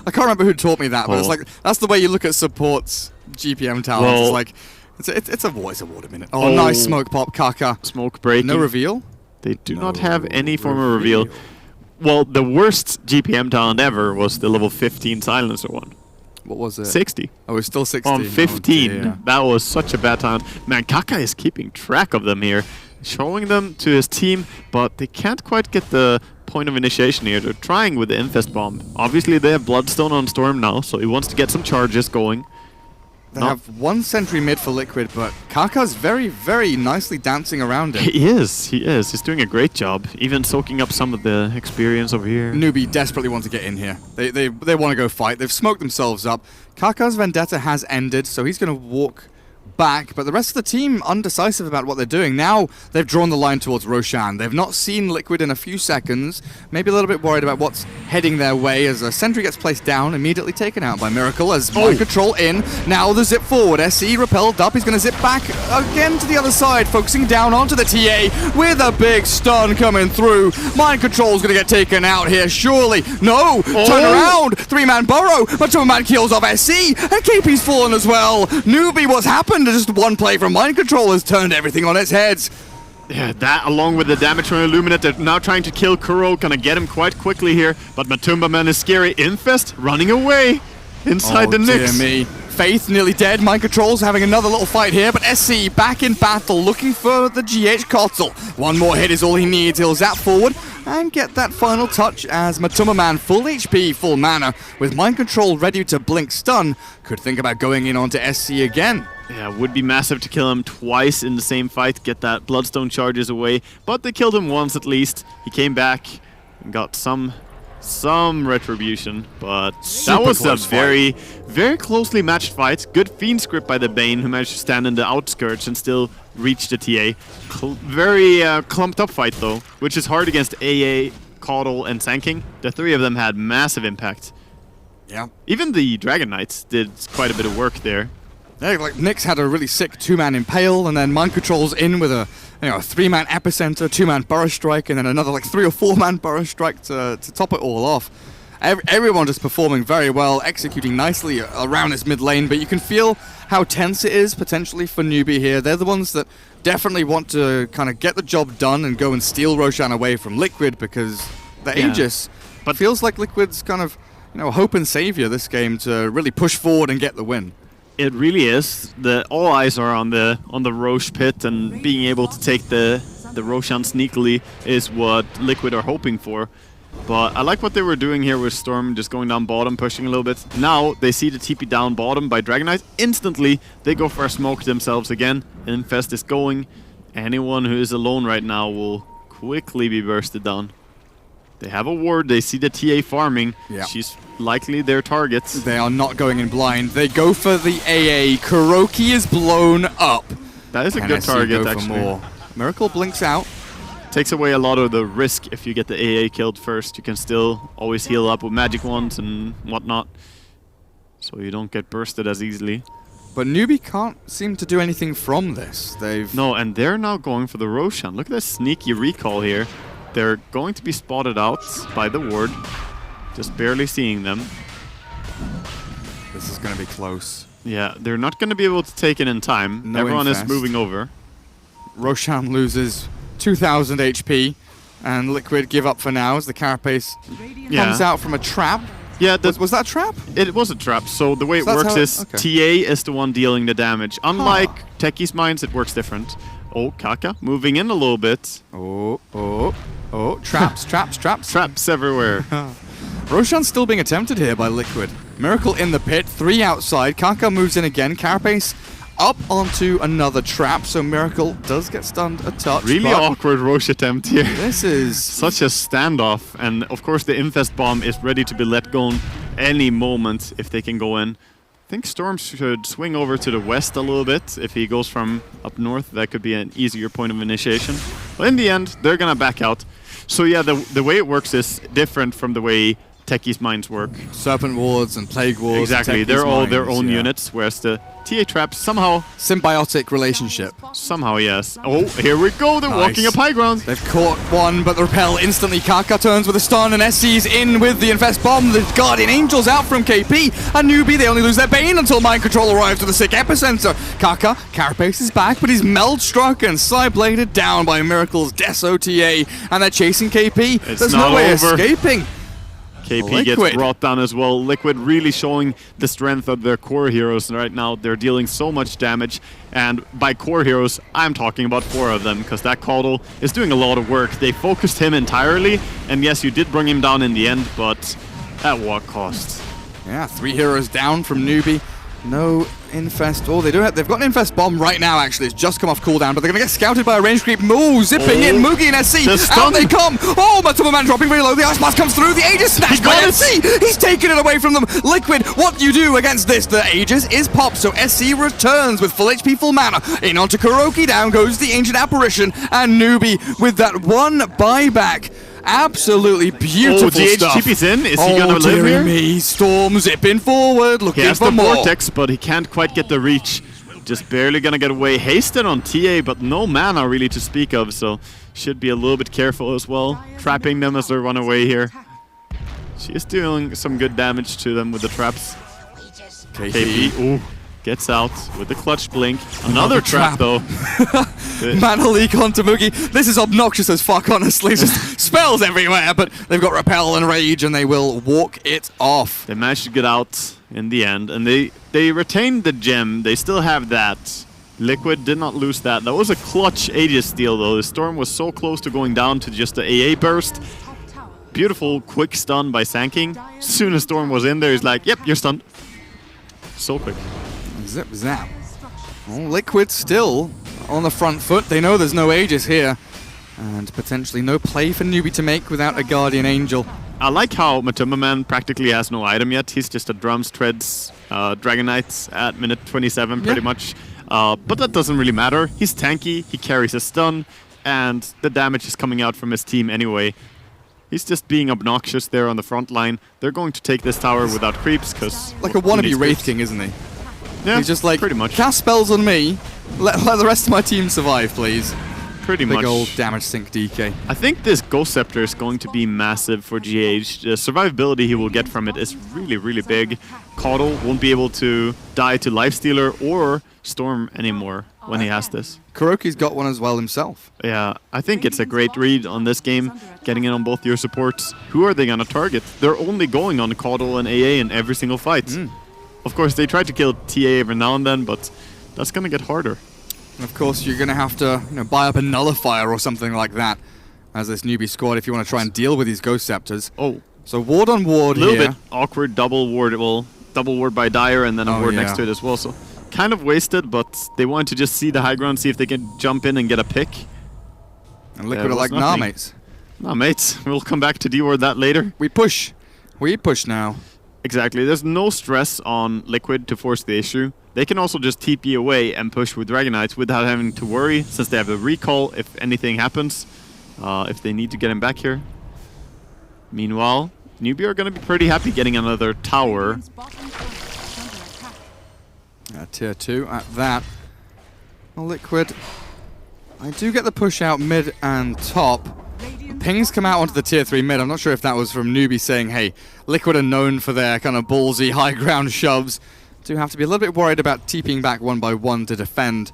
I can't remember who taught me that, but it's Oh. like that's the way you look at supports GPM talents. Well- It's like it's a ward a minute. Oh, nice smoke pop, Kaka. Smoke breaking. No reveal. They do not have any form of reveal. Well, the worst GPM talent ever was the level 15 silencer one. What was it? 60. Oh, it's still 60. On 15. Oh, dear. That was such a bad talent. Man, Kaka is keeping track of them here. Showing them to his team, but they can't quite get the point of initiation here. They're trying with the Infest Bomb. Obviously, they have Bloodstone on Storm now, so he wants to get some charges going. They have one sentry mid for Liquid, but Kaka's very, very nicely dancing around it. He is. He's doing a great job, even soaking up some of the experience over here. Newbee desperately want to get in here. They want to go fight. They've smoked themselves up. Kaka's vendetta has ended, so he's going to walk back, but the rest of the team undecisive about what they're doing. Now they've drawn the line towards Roshan. They've not seen Liquid in a few seconds, maybe a little bit worried about what's heading their way as a sentry gets placed down, immediately taken out by Miracle as mind control in. Now the zip forward. SE repelled up. He's going to zip back again to the other side, focusing down onto the TA with a big stun coming through. Mind control's going to get taken out here, surely. No! Turn around! Three-man burrow, but two-man kills off SE, and KP's fallen as well. Newbee, what's happened? Just one play from Mind Control has turned everything on its heads. Yeah, that along with the damage from Illuminate, they're now trying to kill Kuro. Gonna get him quite quickly here. But Matumba Man is scary. Infest running away inside the Nyx. Dear me. Faith nearly dead. Mind Control's having another little fight here, but SC back in battle, looking for the GH Kotl. One more hit is all he needs. He'll zap forward and get that final touch as Matumba Man, full HP, full mana, with Mind Control ready to blink stun, could think about going in onto SC again. Yeah, would be massive to kill him twice in the same fight, get that Bloodstone charges away, but they killed him once at least. He came back and got some retribution, but that was a very closely matched fight. Good fiend script by the Bane, who managed to stand in the outskirts and still reach the TA. Very clumped up fight though, which is hard against AA, Kotl, and Sanking. The three of them had massive impact. Yeah. Even the Dragon Knights did quite a bit of work there. Yeah, like Nyx had a really sick 2-man Impale, and then Mind Control's in with a 3-man Epicenter, 2-man Burrow Strike, and then another like 3 or 4-man Burrow Strike to top it all off. Everyone just performing very well, executing nicely around this mid lane, but you can feel how tense it is potentially for Newbee here. They're the ones that definitely want to kind of get the job done and go and steal Roshan away from Liquid, because the Aegis but feels like Liquid's kind of hope and savior this game to really push forward and get the win. It really is. All eyes are on the Roche pit, and being able to take the Roshan sneakily is what Liquid are hoping for. But I like what they were doing here with Storm, just going down bottom, pushing a little bit. Now they see the TP down bottom by Dragon Knight. Instantly, they go for a smoke themselves again. Infest is going. Anyone who is alone right now will quickly be bursted down. They have a ward. They see the TA farming. Yeah. She's likely their target. They are not going in blind. They go for the AA. Kuroki is blown up. That is a good target, actually. More. Miracle blinks out. Takes away a lot of the risk if you get the AA killed first. You can still always heal up with magic wands and whatnot, so you don't get bursted as easily. But Newbee can't seem to do anything from this. No, and they're now going for the Roshan. Look at that sneaky recall here. They're going to be spotted out by the ward. Just barely seeing them. This is going to be close. Yeah, they're not going to be able to take it in time. Everyone is moving over. Roshan loses 2,000 HP, and Liquid give up for now as the Carapace comes out from a trap. Yeah, was that a trap? It was a trap. So the way it works is TA is the one dealing the damage. Unlike Techie's Mines, it works different. Oh, Kaka moving in a little bit. Oh, traps, traps, traps. Traps everywhere. Roshan's still being attempted here by Liquid. Miracle in the pit, 3 outside. Kaka moves in again. Carapace up onto another trap, so Miracle does get stunned a touch. Really awkward Roche attempt here. This is such a standoff, and of course the Infest Bomb is ready to be let go any moment if they can go in. I think Storm should swing over to the west a little bit. If he goes from up north, that could be an easier point of initiation. But in the end, they're gonna back out. So yeah, the way it works is different from the way Techie's Mines work. Serpent Wards and Plague Wards. Exactly, they're all their own units, whereas the TA Traps somehow... symbiotic relationship. Somehow, yes. Oh, here we go, they're walking up high ground. They've caught one, but the repel instantly. Kaka turns with a stun, and SC's in with the Infest Bomb. The Guardian Angel's out from KP. And Newbee, they only lose their Bane until Mind Control arrives with a sick Epicenter. Kaka, Carapace is back, but he's Meld struck and side-bladed down by Miracle's Deso TA. And they're chasing KP. There's no way escaping. KP gets brought down as well. Liquid really showing the strength of their core heroes right now. They're dealing so much damage. And by core heroes, I'm talking about 4 of them, because that Kotl is doing a lot of work. They focused him entirely. And yes, you did bring him down in the end, but at what cost? Yeah, 3 heroes down from Newbee. No Infest. Oh, they've got an Infest Bomb right now, actually. It's just come off cooldown, but they're going to get scouted by a range creep. Moo, zipping in. Mugi and SC. Out they come. Oh, Matumba Man dropping very low. The Ice Blast comes through. The Aegis snatched by SC. He's taken it away from them. Liquid, what do you do against this? The Aegis is popped, so SC returns with full HP, full mana. In onto Kuroki. Down goes the Ancient Apparition. And Newbee with that one buyback. Absolutely beautiful stuff. TP's in. Is he gonna live here? Me. Storm zipping forward, looking he has for the more. Vortex, but he can't quite get the reach. Just barely gonna get away. Hasted on TA, but no mana really to speak of, so should be a little bit careful as well. Trapping them as they run away here. She is doing some good damage to them with the traps. KP, ooh, gets out with the clutch blink. Another trap though. Mana leak onto Moogie. This is obnoxious as fuck, honestly. Just spells everywhere, but they've got Repel and Rage, and they will walk it off. They managed to get out in the end, and they retained the gem. They still have that. Liquid did not lose that. That was a clutch Aegis steal, though. The Storm was so close to going down to just the AA burst. Beautiful, quick stun by Sanking. As soon as Storm was in there, he's like, yep, you're stunned. So quick. Zip, zap. Oh, Liquid still on the front foot. They know there's no Aegis here. And potentially no play for Newbee to make without a Guardian Angel. I like how Matumbaman practically has no item yet. He's just a Drums, Treads, Dragon Knights at minute 27 pretty much. But that doesn't really matter. He's tanky, he carries a stun, and the damage is coming out from his team anyway. He's just being obnoxious there on the front line. They're going to take this tower without creeps, because... Like a wannabe Wraith King, isn't he? Yeah, he's just like, pretty much. Cast spells on me, let the rest of my team survive, please. Pretty Big much. old damage sink DK. I think this Ghost Scepter is going to be massive for GH. The survivability he will get from it is really, really big. Caudle won't be able to die to Lifestealer or Storm anymore when he has this. Kuroki's got one as well himself. Yeah, I think it's a great read on this game, getting in on both your supports. Who are they going to target? They're only going on Caudle and AA in every single fight. Of course, they try to kill TA every now and then, but that's going to get harder. And of course, you're going to have to buy up a Nullifier or something like that as this Newbee squad if you want to try and deal with these Ghost Scepters. Oh. So ward on ward here. A little bit awkward double ward. Well, double ward by Dire and then a ward next to it as well. So kind of wasted, but they wanted to just see the high ground, see if they can jump in and get a pick. And Liquid are like, nah, mates. Nah, mates. We'll come back to D-ward that later. We push. We push now. Exactly. There's no stress on Liquid to force the issue. They can also just TP away and push with Dragon Knights without having to worry, since they have a recall if anything happens, if they need to get him back here. Meanwhile, Newbee are going to be pretty happy getting another tower. Tier 2 at that. Well, Liquid, I do get the push out mid and top. Pings come out onto the tier 3 mid. I'm not sure if that was from Newbee saying, hey, Liquid are known for their kind of ballsy high ground shoves. Do have to be a little bit worried about TPing back one by one to defend.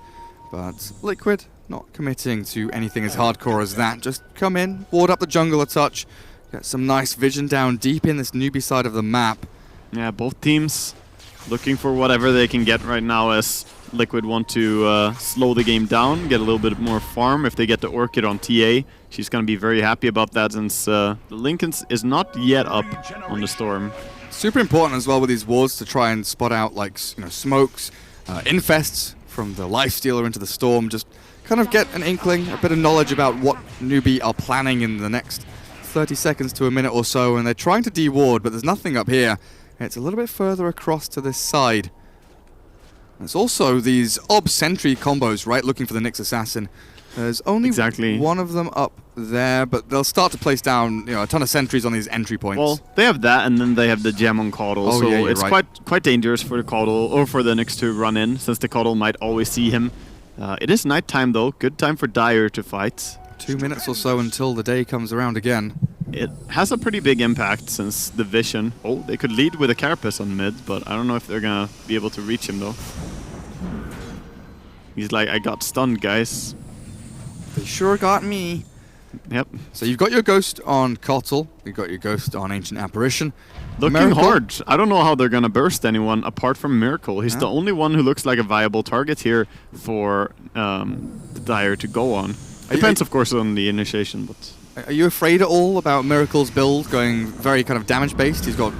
But Liquid not committing to anything as hardcore as that. Just come in, ward up the jungle a touch, get some nice vision down deep in this Newbee side of the map. Yeah, both teams looking for whatever they can get right now, as Liquid want to slow the game down, get a little bit more farm. If they get the Orchid on TA, she's going to be very happy about that, since the Lincoln is not yet up on the Storm. Super important as well with these wards to try and spot out like smokes, infests from the Lifestealer into the Storm. Just kind of get an inkling, a bit of knowledge about what Newbee are planning in the next 30 seconds to a minute or so. And they're trying to de-ward, but there's nothing up here. It's a little bit further across to this side. There's also these Ob Sentry combos, right? Looking for the Nyx Assassin. There's only one of them up there, but they'll start to place down a ton of sentries on these entry points. Well, they have that, and then they have the gem on Caudle, so yeah, it's quite dangerous for the Caudle or for the Nyx to run in, since the Caudle might always see him. It is nighttime though, good time for Dire to fight. 2 minutes or so until the day comes around again. It has a pretty big impact since the vision. Oh, they could lead with a Carapace on mid, but I don't know if they're gonna be able to reach him though. He's like, I got stunned, guys. They sure got me. Yep. So you've got your Ghost on Kotal, you've got your Ghost on Ancient Apparition. Looking Miracle. hard. I don't know how they're gonna burst anyone apart from Miracle. He's the only one who looks like a viable target here for the Dire to go on. Depends, of course, on the initiation, but... Are you afraid at all about Miracle's build going very kind of damage-based? He's got,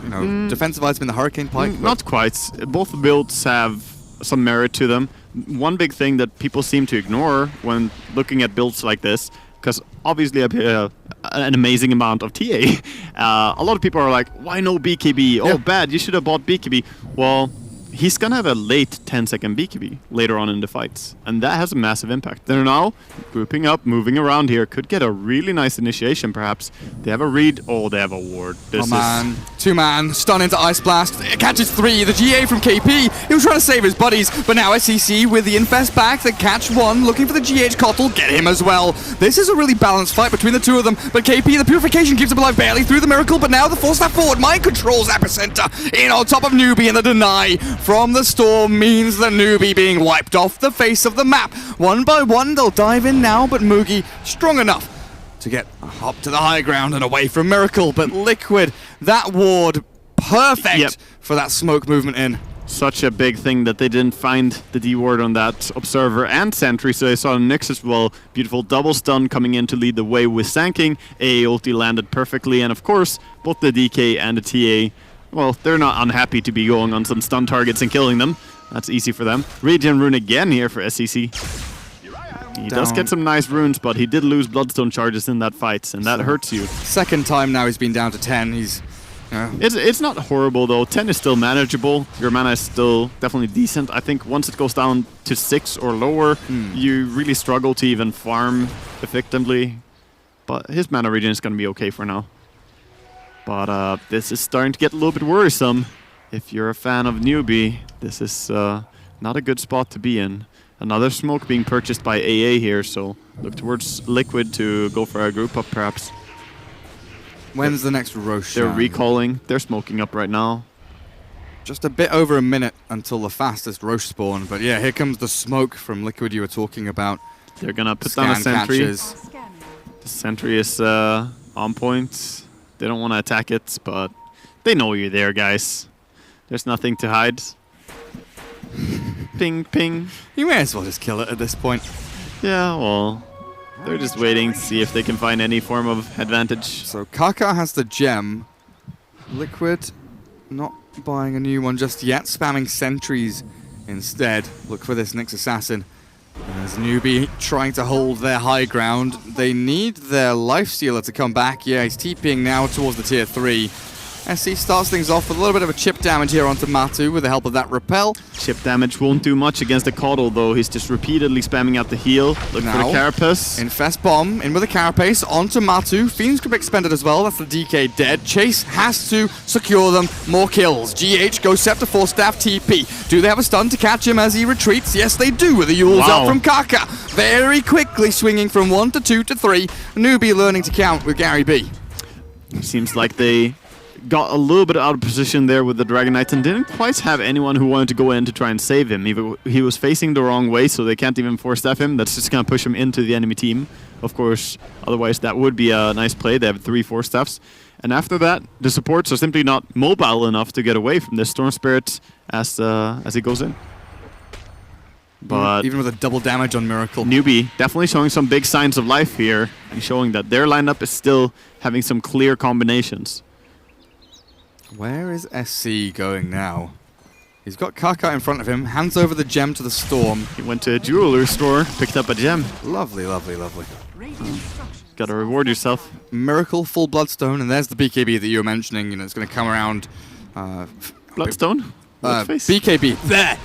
defensive item in the Hurricane Pike. Not quite. Both builds have some merit to them. One big thing that people seem to ignore when looking at builds like this, because obviously an amazing amount of TA. A lot of people are like, why no BKB? Oh, bad, you should have bought BKB. Well, he's going to have a late 10-second BKB later on in the fights, and that has a massive impact. They're now grouping up, moving around here. Could get a really nice initiation, perhaps. They have a read. Oh, they have a ward. This man. 2-man, stun into Ice Blast. It catches 3. The GA from KP. He was trying to save his buddies, but now SEC with the Infest back. They catch 1, looking for the GH Kotal. Get him as well. This is a really balanced fight between the two of them, but KP, the Purification keeps him alive barely through the Miracle, but now the full step forward. Mind controls Epicenter in on top of Newbee, and the deny from the storm means the Newbee being wiped off the face of the map. One by one, they'll dive in now, but Mugi strong enough to get up to the high ground and away from Miracle. But Liquid, that ward, perfect for that smoke movement in. Such a big thing that they didn't find the D ward on that Observer and Sentry, so they saw Nyx as well. Beautiful double stun coming in to lead the way with Sanking. AA ulti landed perfectly, and of course, both the DK and the TA, well, they're not unhappy to be going on some stun targets and killing them. That's easy for them. Regen rune again here for SCC. He does get some nice runes, but he did lose Bloodstone charges in that fight, and that hurts you. Second time now he's been down to 10. He's... It's not horrible though. 10 is still manageable. Your mana is still definitely decent. I think once it goes down to 6 or lower, you really struggle to even farm effectively. But his mana regen is going to be okay for now. But this is starting to get a little bit worrisome. If you're a fan of Newbee, this is not a good spot to be in. Another smoke being purchased by AA here, so look towards Liquid to go for a group up perhaps. When's the next Roshan? They're recalling. They're smoking up right now. Just a bit over a minute until the fastest Rosh spawn. But yeah, here comes the smoke from Liquid you were talking about. They're going to put down a sentry. Catches. The sentry is on point. They don't want to attack it, but they know you're there, guys. There's nothing to hide. Ping, ping. You may as well just kill it at this point. Yeah, well... They're just waiting to see if they can find any form of advantage. So Kaka has the gem. Liquid not buying a new one just yet, spamming sentries instead. Look for this Nyx assassin. As Newbee trying to hold their high ground. They need their life stealer to come back. Yeah, he's TPing now towards the tier 3. SC starts things off with a little bit of a chip damage here onto Matu with the help of that repel. Chip damage won't do much against the Coddle though. He's just repeatedly spamming out the heal. Look for the Carapace. Infest bomb in with the Carapace onto Matu. Fiend's Grip expended as well. That's the DK dead. Chase has to secure them. More kills. GH goes Scepter 4 staff TP. Do they have a stun to catch him as he retreats? Yes, they do with the Yules out from Kaka. Very quickly swinging from 1 to 2 to 3. Newbee learning to count with Gary B. Seems like they got a little bit out of position there with the Dragon Knight and didn't quite have anyone who wanted to go in to try and save him. He was facing the wrong way, so they can't even force staff him. That's just going to push him into the enemy team. Of course, otherwise that would be a nice play. They have 3 force staffs. And after that, the supports are simply not mobile enough to get away from the Storm Spirit as he goes in. But even with a double damage on Miracle. Newbee definitely showing some big signs of life here and showing that their lineup is still having some clear combinations. Where is SC going now? He's got Kaka in front of him, hands over the gem to the Storm. He went to a jeweler store, picked up a gem. Lovely, lovely, lovely. Gotta reward yourself. Miracle, full Bloodstone, and there's the BKB that you were mentioning. You know, it's going to come around. Bloodstone? BKB. There!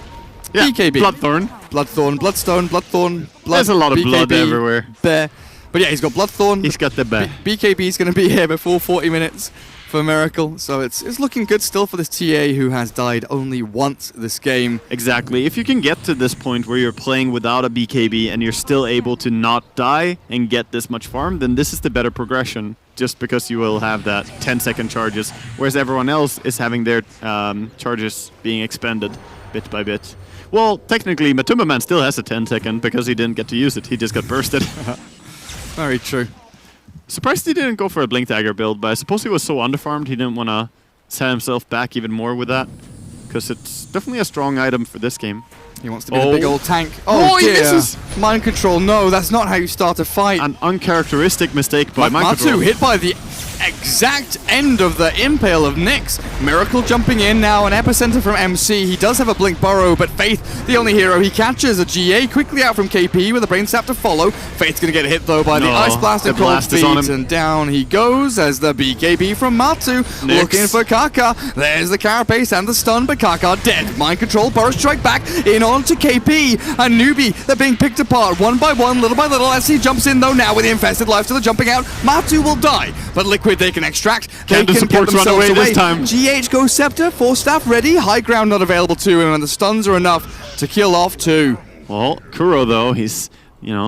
Yeah, BKB. Bloodthorn. Bloodthorn, Bloodstone, Bloodthorn, Blood. There's a lot of BKB, blood everywhere. There. But yeah, he's got Bloodthorn. He's got the bear. BKB is going to be here before 40 minutes for Miracle. So it's looking good still for this TA who has died only once this game. Exactly. If you can get to this point where you're playing without a BKB and you're still able to not die and get this much farm, then this is the better progression. Just because you will have that 10-second charges, whereas everyone else is having their charges being expended bit by bit. Well, technically, Matumba Man still has a 10-second because he didn't get to use it. He just got bursted. Very true. Surprised he didn't go for a Blink Dagger build, but I suppose he was so underfarmed he didn't want to set himself back even more with that. Because it's definitely a strong item for this game. He wants to be the big old tank. Oh dear. He misses! Mind control, no, that's not how you start a fight. An uncharacteristic mistake by Mind Control. Matu hit by the exact end of the impale of Nyx. Miracle jumping in now, an epicenter from MC. He does have a Blink Burrow, but Faith, the only hero he catches, a GA quickly out from KP with a Brain Sap to follow. Faith's gonna get hit though by the Ice Blast and Cold Feet, and down he goes as the BKB from Matu. Nyx. Looking for Kaka. There's the Carapace and the stun, but Kaka dead. Mind control, Burrow strike back in onto KP and Newbee. They're being picked apart one by one, little by little, as he jumps in though now with the infested life to the jumping out. Matu will die, but Liquid they can extract. They can get themselves away. This time. GH goes Scepter, 4 staff ready, high ground not available to him, and the stuns are enough to kill off 2. Well, Kuro though, he's,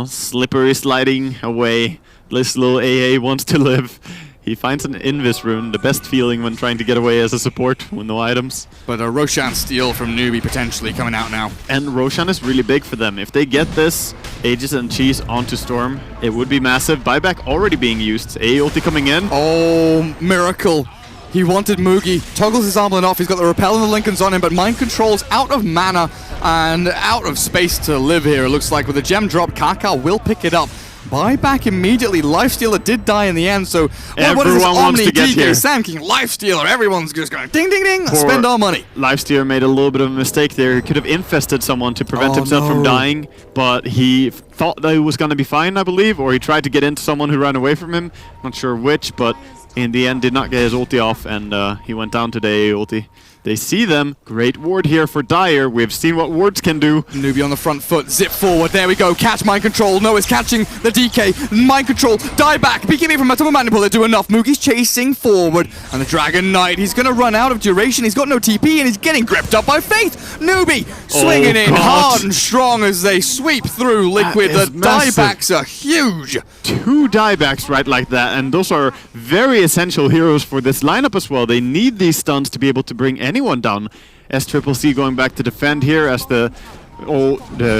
slippery sliding away. This little AA wants to live. He finds an Invis rune, the best feeling when trying to get away as a support with no items. But a Roshan steal from Newbee potentially coming out now. And Roshan is really big for them. If they get this Aegis and Cheese onto Storm, it would be massive. Buyback already being used. A ulti coming in. Oh, miracle. He wanted Mugi, toggles his armlet off, he's got the repel and the Lincolns on him, but Mind Control's out of mana and out of space to live here. It looks like with a gem drop, Kaka will pick it up. Buyback immediately. Lifestealer did die in the end, so what is this Omni, DK, Sand King, Lifestealer? Everyone's just going ding, ding, ding, spend our money. Lifestealer made a little bit of a mistake there. He could have infested someone to prevent himself from dying, but he thought that he was going to be fine, I believe, or he tried to get into someone who ran away from him. Not sure which, but in the end did not get his ulti off, and he went down to the A ulti. They see them. Great ward here for Dire. We've seen what wards can do. Newbee on the front foot. Zip forward. There we go. Catch Mind Control. No, it's catching the DK. Mind Control. Die back. Be giving from a double mandible. They do enough. Mugi's chasing forward. And the Dragon Knight. He's going to run out of duration. He's got no TP and he's getting gripped up by Faith. Newbee swinging in hard and strong as they sweep through Liquid. The diebacks are huge. 2 diebacks right like that. And those are very essential heroes for this lineup as well. They need these stuns to be able to bring anyone down. SCCC going back to defend here as the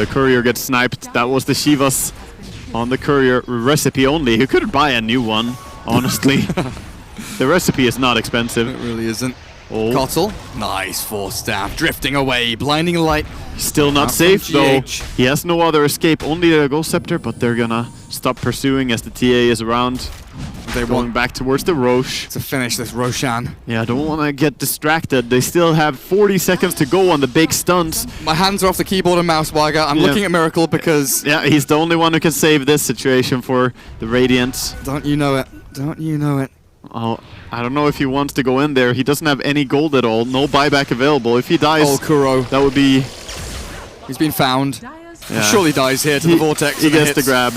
courier gets sniped. That was the Shivas on the courier recipe only. He could buy a new one, honestly. The recipe is not expensive. It really isn't. Kotl, nice force staff, drifting away, blinding light. Still not safe though. He has no other escape, only a Ghost Scepter, but they're gonna stop pursuing as the TA is around. They're going back towards the Roche. To finish this Roshan. Yeah, I don't want to get distracted. They still have 40 seconds to go on the big stunts. My hands are off the keyboard and mouse, Wagga. I'm looking at Miracle because... Yeah, he's the only one who can save this situation for the Radiants. Don't you know it? Don't you know it? Oh, I don't know if he wants to go in there. He doesn't have any gold at all. No buyback available. If he dies, Kuro. That would be... He's been found. Yeah. He surely dies here to the Vortex. He gets the grab.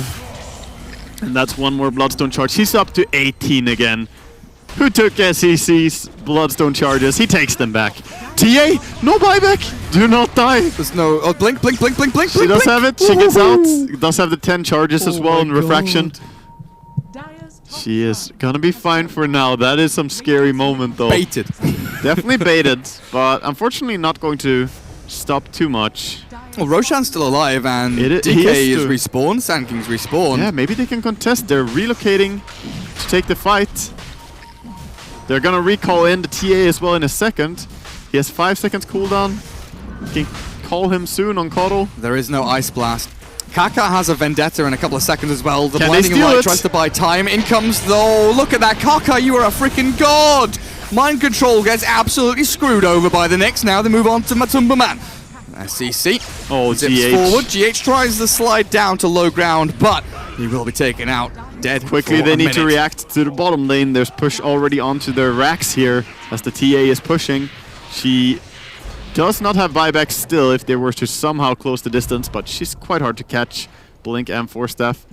And that's one more Bloodstone charge. He's up to 18 again. Who took SEC's Bloodstone charges? He takes them back. TA, no buyback. Do not die. There's no... Oh, blink, blink, blink, blink, blink, She does have it. She gets out. Does have the 10 charges as well in Refraction. She is gonna be fine for now. That is some scary moment though. Baited. Definitely baited, but unfortunately not going to stop too much. Well, Roshan's still alive and DK is respawned, Sand King's respawned. Yeah, maybe they can contest. They're relocating to take the fight. They're gonna recall in the TA as well in a second. He has 5 seconds cooldown. You can call him soon on Kotl. There is no Ice Blast. Kaka has a Vendetta in a couple of seconds as well. The Can Blinding Light tries to buy time. In comes though. Look at that, Kaka, you are a freaking god! Mind Control gets absolutely screwed over by the Knicks. Now they move on to Matumba Man. SCC zips GH. forward. GH tries to slide down to low ground, but he will be taken out dead. Quickly, they need to react to the bottom lane. There's push already onto their racks here as the TA is pushing. She does not have buyback still if they were to somehow close the distance, but she's quite hard to catch. Blink and Force Staff.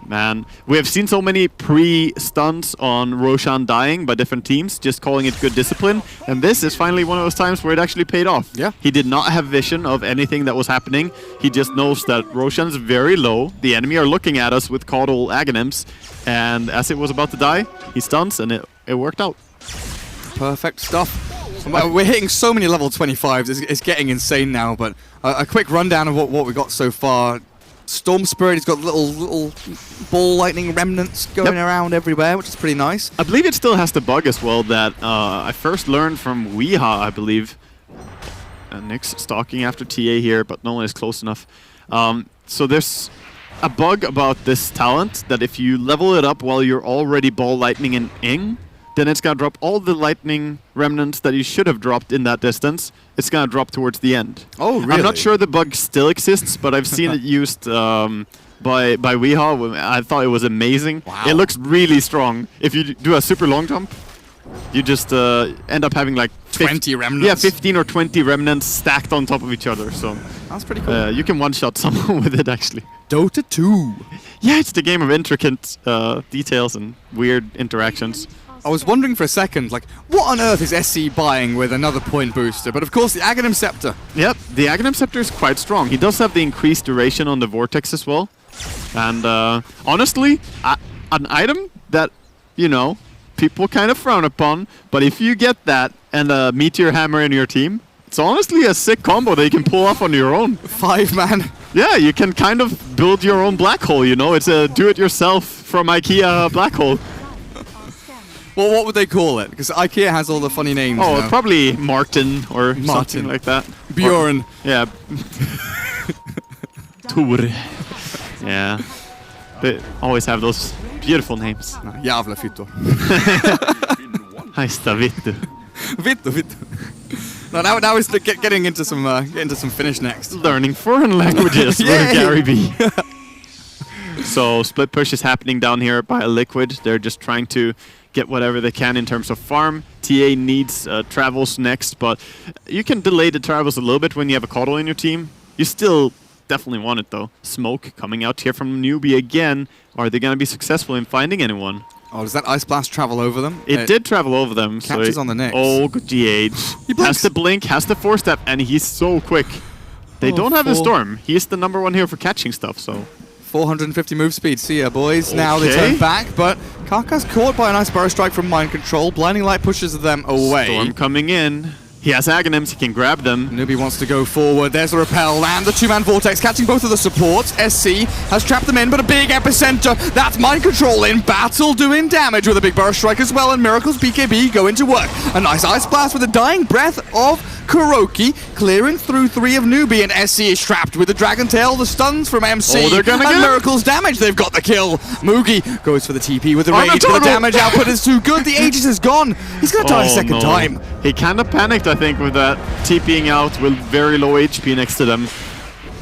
Man, we have seen so many pre-stunts on Roshan dying by different teams, just calling it good discipline. And this is finally one of those times where it actually paid off. Yeah. He did not have vision of anything that was happening. He just knows that Roshan's very low. The enemy are looking at us with Kotl Aghanims. And as it was about to die, he stuns and it worked out. Perfect stuff. We're hitting so many level 25s. It's getting insane now, but a quick rundown of what we got so far. Storm Spirit, he's got little ball lightning remnants going around everywhere, which is pretty nice. I believe it still has the bug as well that I first learned from Weeha, I believe. Nick's stalking after TA here, but no one is close enough. So there's a bug about this talent that if you level it up while you're already ball lightning and ing, then it's going to drop all the lightning remnants that you should have dropped in that distance. It's going to drop towards the end. Oh, really? I'm not sure the bug still exists, but I've seen it used by Weeha. I thought it was amazing. Wow. It looks really strong. If you do a super long jump, you just end up having like 20 remnants. Yeah, 15 or 20 remnants stacked on top of each other. So that's pretty cool. You can one-shot someone with it, actually. Dota 2. Yeah, it's the game of intricate details and weird interactions. I was wondering for a second, like, what on earth is SC buying with another point booster? But of course, the Aghanim Scepter. Yep, the Aghanim Scepter is quite strong. He does have the increased duration on the Vortex as well. And honestly, an item that, you know, people kind of frown upon, but if you get that and a Meteor Hammer in your team, it's honestly a sick combo that you can pull off on your own. 5-man. Yeah, you can kind of build your own black hole, you know? It's a do-it-yourself from IKEA black hole. Well, what would they call it? Because IKEA has all the funny names. Oh, now. probably Martin or something like that. Bjorn. Yeah. Tor. Yeah. They always have those beautiful names. Jävla fittor. Haista vittu. Vittu. No, now we're getting into some Finnish next. Learning foreign languages with Gary B. So split push is happening down here by Liquid. They're just trying to get whatever they can in terms of farm. TA needs travels next, but you can delay the travels a little bit when you have a Coddle in your team. You still definitely want it though. Smoke coming out here from Newbee again. Are they going to be successful in finding anyone? Oh, does that Ice Blast travel over them? It did travel over them. Catches so on the neck. Oh, good GH. Has the blink, has the 4-step, and he's so quick. They don't have a Storm. He's the #1 here for catching stuff, so... 450 move speed. See ya, boys. Now they turn back, but Karka's caught by a nice Burrow Strike from Mind Control. Blinding Light pushes them away. Storm coming in. He has Aghanims, he can grab them. Newbee wants to go forward. There's the Repel and the 2-man Vortex catching both of the supports. SC has trapped them in, but a big epicenter. That's Mind Control in battle, doing damage with a big Burst Strike as well, and Miracle's BKB going to work. A nice Ice Blast with a dying breath of Kuroki, clearing through 3 of Newbee, and SC is trapped with the Dragon Tail, the stuns from MC, they're gonna and get Miracle's damage. They've got the kill. Moogie goes for the TP with the rage, but the damage output is too good. The Aegis is gone. He's gonna die a second time. He kind of panicked, I think, with that TPing out with very low HP next to them.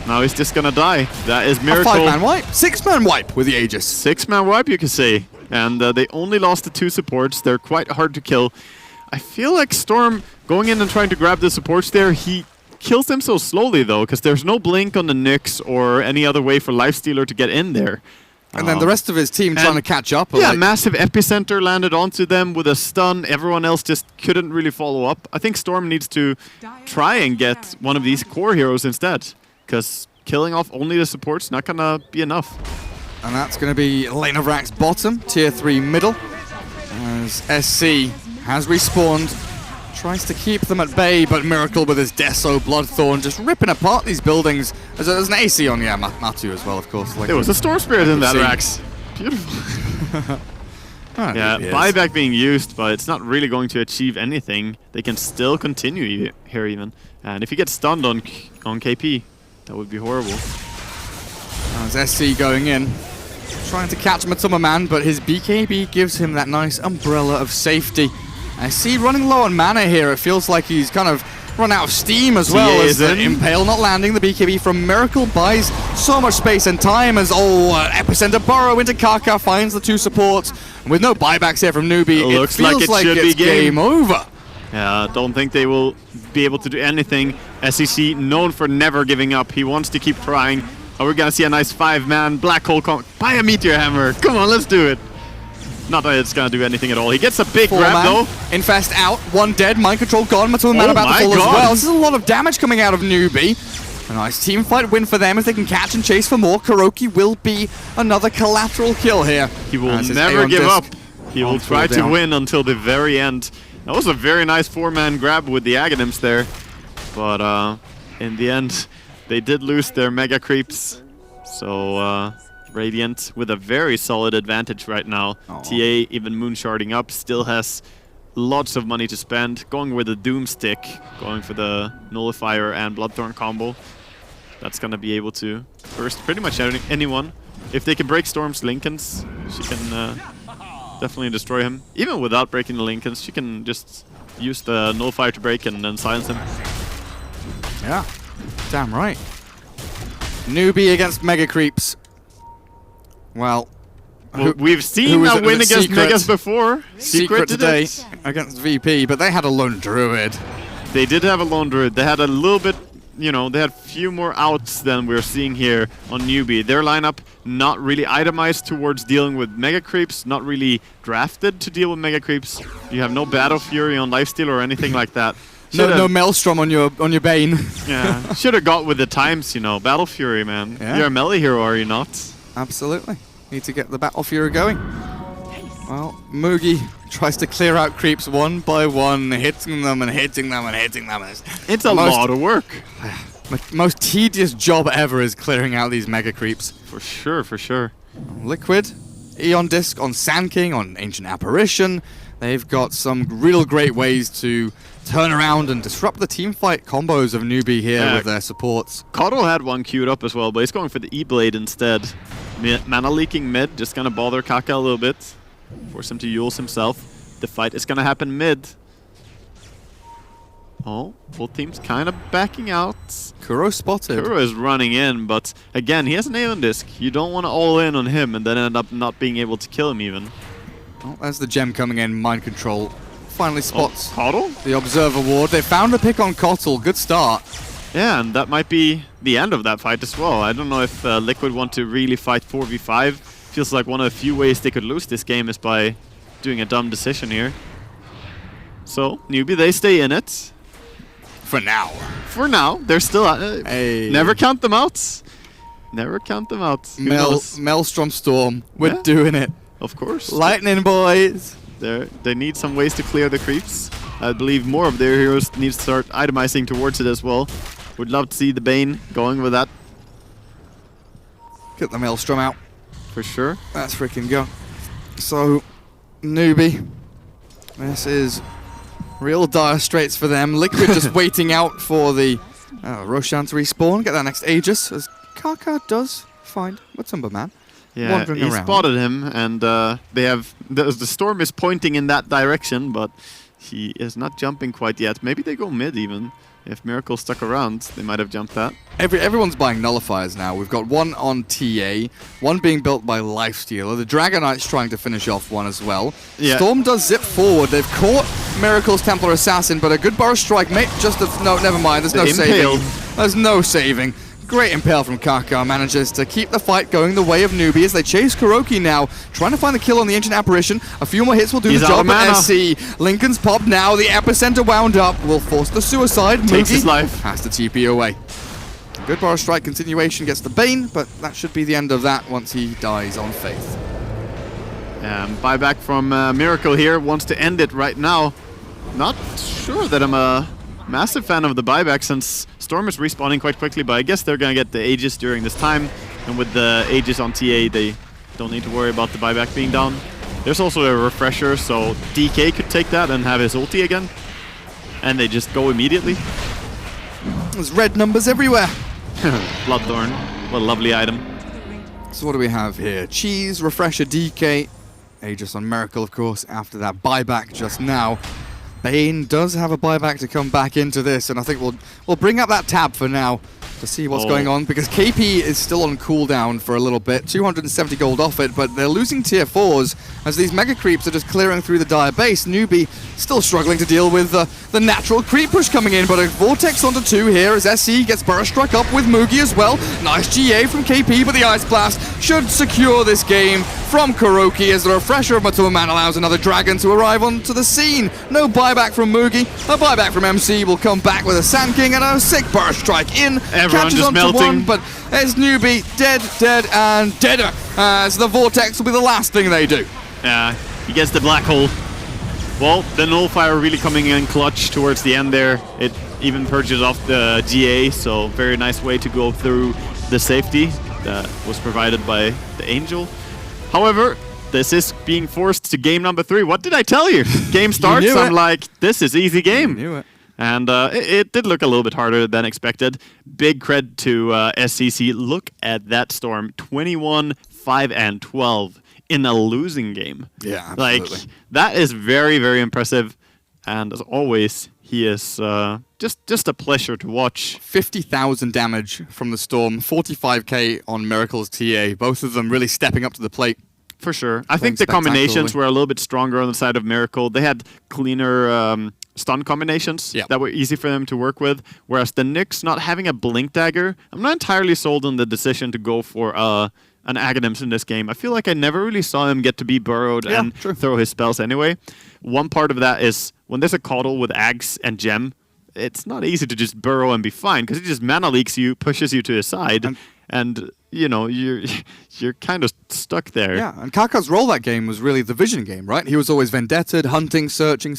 Now he's just gonna die. That is Miracle. A 5-man wipe, 6-man wipe with the Aegis. 6-man wipe, you can say. And they only lost the 2 supports. They're quite hard to kill. I feel like Storm going in and trying to grab the supports there, he kills them so slowly though, because there's no blink on the Nyx or any other way for Lifestealer to get in there. And then the rest of his team trying to catch up. Yeah, massive epicenter landed onto them with a stun. Everyone else just couldn't really follow up. I think Storm needs to try and get one of these core heroes instead, because killing off only the support's not gonna be enough. And that's going to be Lane of Rack's bottom, tier 3 middle, as SC has respawned, tries to keep them at bay, but Miracle with his Deso Bloodthorn just ripping apart these buildings. There's an AC on, yeah, Matu as well, of course. Like there was a Storm Spirit in that, Rax. Beautiful. Yeah, buyback being used, but it's not really going to achieve anything. They can still continue here even. And if he gets stunned on KP, that would be horrible. As SC going in, trying to catch Matuma Man, but his BKB gives him that nice umbrella of safety. SC running low on mana here. It feels like he's kind of run out of steam as well. As the Impale not landing. The BKB from Miracle buys so much space and time as Epicenter Burrow into Karka finds the 2 supports. And with no buybacks here from Newbee, it feels like it's game over. Yeah, don't think they will be able to do anything. SEC known for never giving up. He wants to keep trying. We're gonna see a nice 5-man black hole buy a Meteor Hammer. Come on, let's do it. Not that it's gonna do anything at all. He gets a big grab though. Infest out, 1 dead, Mind Control gone, Matuma Man about to fall as well. This is a lot of damage coming out of Newbee. A nice team fight win for them if they can catch and chase for more. Kuroki will be another collateral kill here. He will never give up. He will try to win until the very end. That was a very nice 4-man grab with the Aghanims there. But in the end, they did lose their Mega Creeps. So Radiant with a very solid advantage right now. TA even moonsharding up, still has lots of money to spend. Going with the Doomstick, going for the Nullifier and Bloodthorn combo. That's gonna be able to burst pretty much anyone. If they can break Storm's Lincolns, she can definitely destroy him. Even without breaking the Lincolns, she can just use the Nullifier to break and then silence him. Yeah, damn right. Newbee against Mega Creeps. Well, we've seen a win against Megas before. Secret today against VP, but they had a lone druid. They did have a lone druid. They had a little bit, you know, they had a few more outs than we're seeing here on Newbee. Their lineup not really itemized towards dealing with Mega Creeps, not really drafted to deal with Mega Creeps. You have no Battle Fury on Lifesteal or anything like that. No Maelstrom on your Bane. Yeah, should have got with the times, you know. Battle Fury, man. Yeah. You're a melee hero, are you not? Absolutely. Need to get the Battle Fury going. Well, Mugi tries to clear out creeps one by one, hitting them and hitting them and hitting them. It's a lot of work. Most tedious job ever is clearing out these mega creeps. For sure, for sure. Liquid, Eon Disc on Sand King, on Ancient Apparition. They've got some real great ways to turn around and disrupt the teamfight combos of Newbee here with their supports. Coddle had one queued up as well, but he's going for the E-Blade instead. Mana leaking mid, just gonna bother Kaka a little bit. Force him to use himself. The fight is gonna happen mid. Oh, both teams kind of backing out. Kuro spotted. Kuro is running in, but again, he has an Aeon Disc. You don't want to all in on him and then end up not being able to kill him even. Oh, there's the gem coming in, Mind Control. Finally spots Coddle? the Observer Ward. They found a pick on Kotl. Good start. Yeah, and that might be the end of that fight as well. I don't know if Liquid want to really fight 4v5. Feels like one of the few ways they could lose this game is by doing a dumb decision here. So, Newbee, they stay in it. For now. For now. They're still... Hey. Never count them out. Never count them out. Maelstrom Storm. We're Yeah. doing it. Of course. Lightning, boys. They need some ways to clear the creeps. I believe more of their heroes need to start itemizing towards it as well. Would love to see the Bane going with that. Get the Maelstrom out. For sure. Let's freaking go. So, Newbee. This is real dire straits for them. Liquid just waiting out for the Roshan to respawn. Get that next Aegis, as Kaka does find Matumba Man. Yeah, Wandering he around. spotted him, and they have the storm is pointing in that direction, but he is not jumping quite yet. Maybe they go mid even. If Miracle stuck around, they might have jumped that. Everyone's buying nullifiers now. We've got one on TA, one being built by Lifestealer. The Dragon Knight's trying to finish off one as well. Yeah. Storm does zip forward. They've caught Miracle's Templar Assassin, but a good Burst Strike may just have... No, never mind. There's no Impaled. saving. There's no saving. Great Impale from Kaka manages to keep the fight going the way of Newbee as they chase Kuroki now, trying to find the kill on the Ancient Apparition. A few more hits will do He's the out job, of but mana. SC, Lincoln's popped now, the Epicenter wound up, will force the suicide. Takes Mugi his life. has to TP away. Good Bar Strike continuation gets the Bane, but that should be the end of that once he dies on Faith. Buyback from Miracle here, wants to end it right now. Not sure that I'm a massive fan of the buyback since Storm is respawning quite quickly, but I guess they're going to get the Aegis during this time. And with the Aegis on TA, they don't need to worry about the buyback being down. There's also a refresher, so DK could take that and have his ulti again. And they just go immediately. There's red numbers everywhere. Bloodthorn, what a lovely item. So what do we have here? Cheese, Refresher, DK, Aegis on Miracle, of course, after that buyback just now. Bane does have a buyback to come back into this, and I think we'll bring up that tab for now to see what's going on, because KP is still on cooldown for a little bit. 270 gold off it, but they're losing tier 4s as these mega creeps are just clearing through the dire base. Newbee still struggling to deal with the natural creep push coming in, but a Vortex onto 2 here as SC gets Burst Struck up with Mugi as well. Nice GA from KP, but the Ice Blast should secure this game from Kuroki as the refresher of Matumba Man allows another dragon to arrive onto the scene. No buyback from Mugi, a buyback from MC will come back with a Sand King and a sick Burst Strike in. Everyone Catches just onto melting. one, but it's Newbee dead, and deader as the Vortex will be the last thing they do. Yeah, he gets the black hole. Well, the Nullifier really coming in clutch towards the end there. It even purges off the GA, so very nice way to go through the safety that was provided by the Angel. However, this is being forced to game number 3. What did I tell you? Game starts, I'm like, this is easy game. You knew it. And it did look a little bit harder than expected. Big cred to SCC. Look at that Storm. 21, 5, and 12 in a losing game. Yeah, absolutely. Like, that is very, very impressive. And as always, he is just a pleasure to watch. 50,000 damage from the Storm, 45k on Miracle's TA. Both of them really stepping up to the plate. For sure. I think the combinations were a little bit stronger on the side of Miracle. They had cleaner stun combinations that were easy for them to work with, whereas the Nyx not having a Blink Dagger, I'm not entirely sold on the decision to go for an Aghanims in this game. I feel like I never really saw him get to be burrowed and throw his spells anyway. One part of that is when there's a Coddle with Ags and Gem, it's not easy to just burrow and be fine, because it just mana leaks you, pushes you to the side, and you know, you're kind of stuck there. Yeah, and Kaka's role that game was really the vision game, right? He was always vendetted, hunting, searching.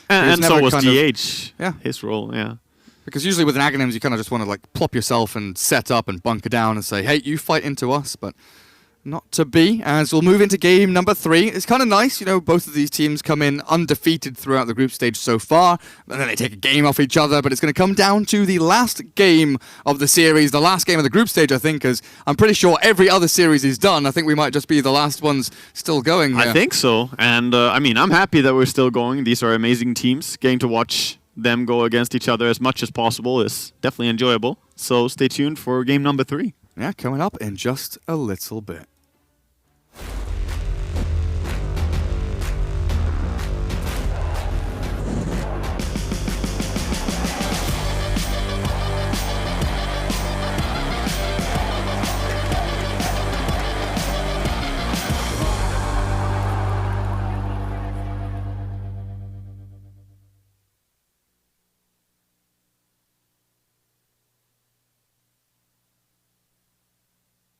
And so was kind DH. Yeah. His role, yeah. Because usually with an Aghanims, you kind of just want to like plop yourself and set up and bunker down and say, hey, you fight into us, but not to be. As we'll move into game number 3. It's kind of nice, you know, both of these teams come in undefeated throughout the group stage so far, and then they take a game off each other, but it's going to come down to the last game of the series, the last game of the group stage, I think, because I'm pretty sure every other series is done. I think we might just be the last ones still going here. I think so, and I mean, I'm happy that we're still going. These are amazing teams. Getting to watch them go against each other as much as possible is definitely enjoyable. So stay tuned for game number 3. Yeah, coming up in just a little bit.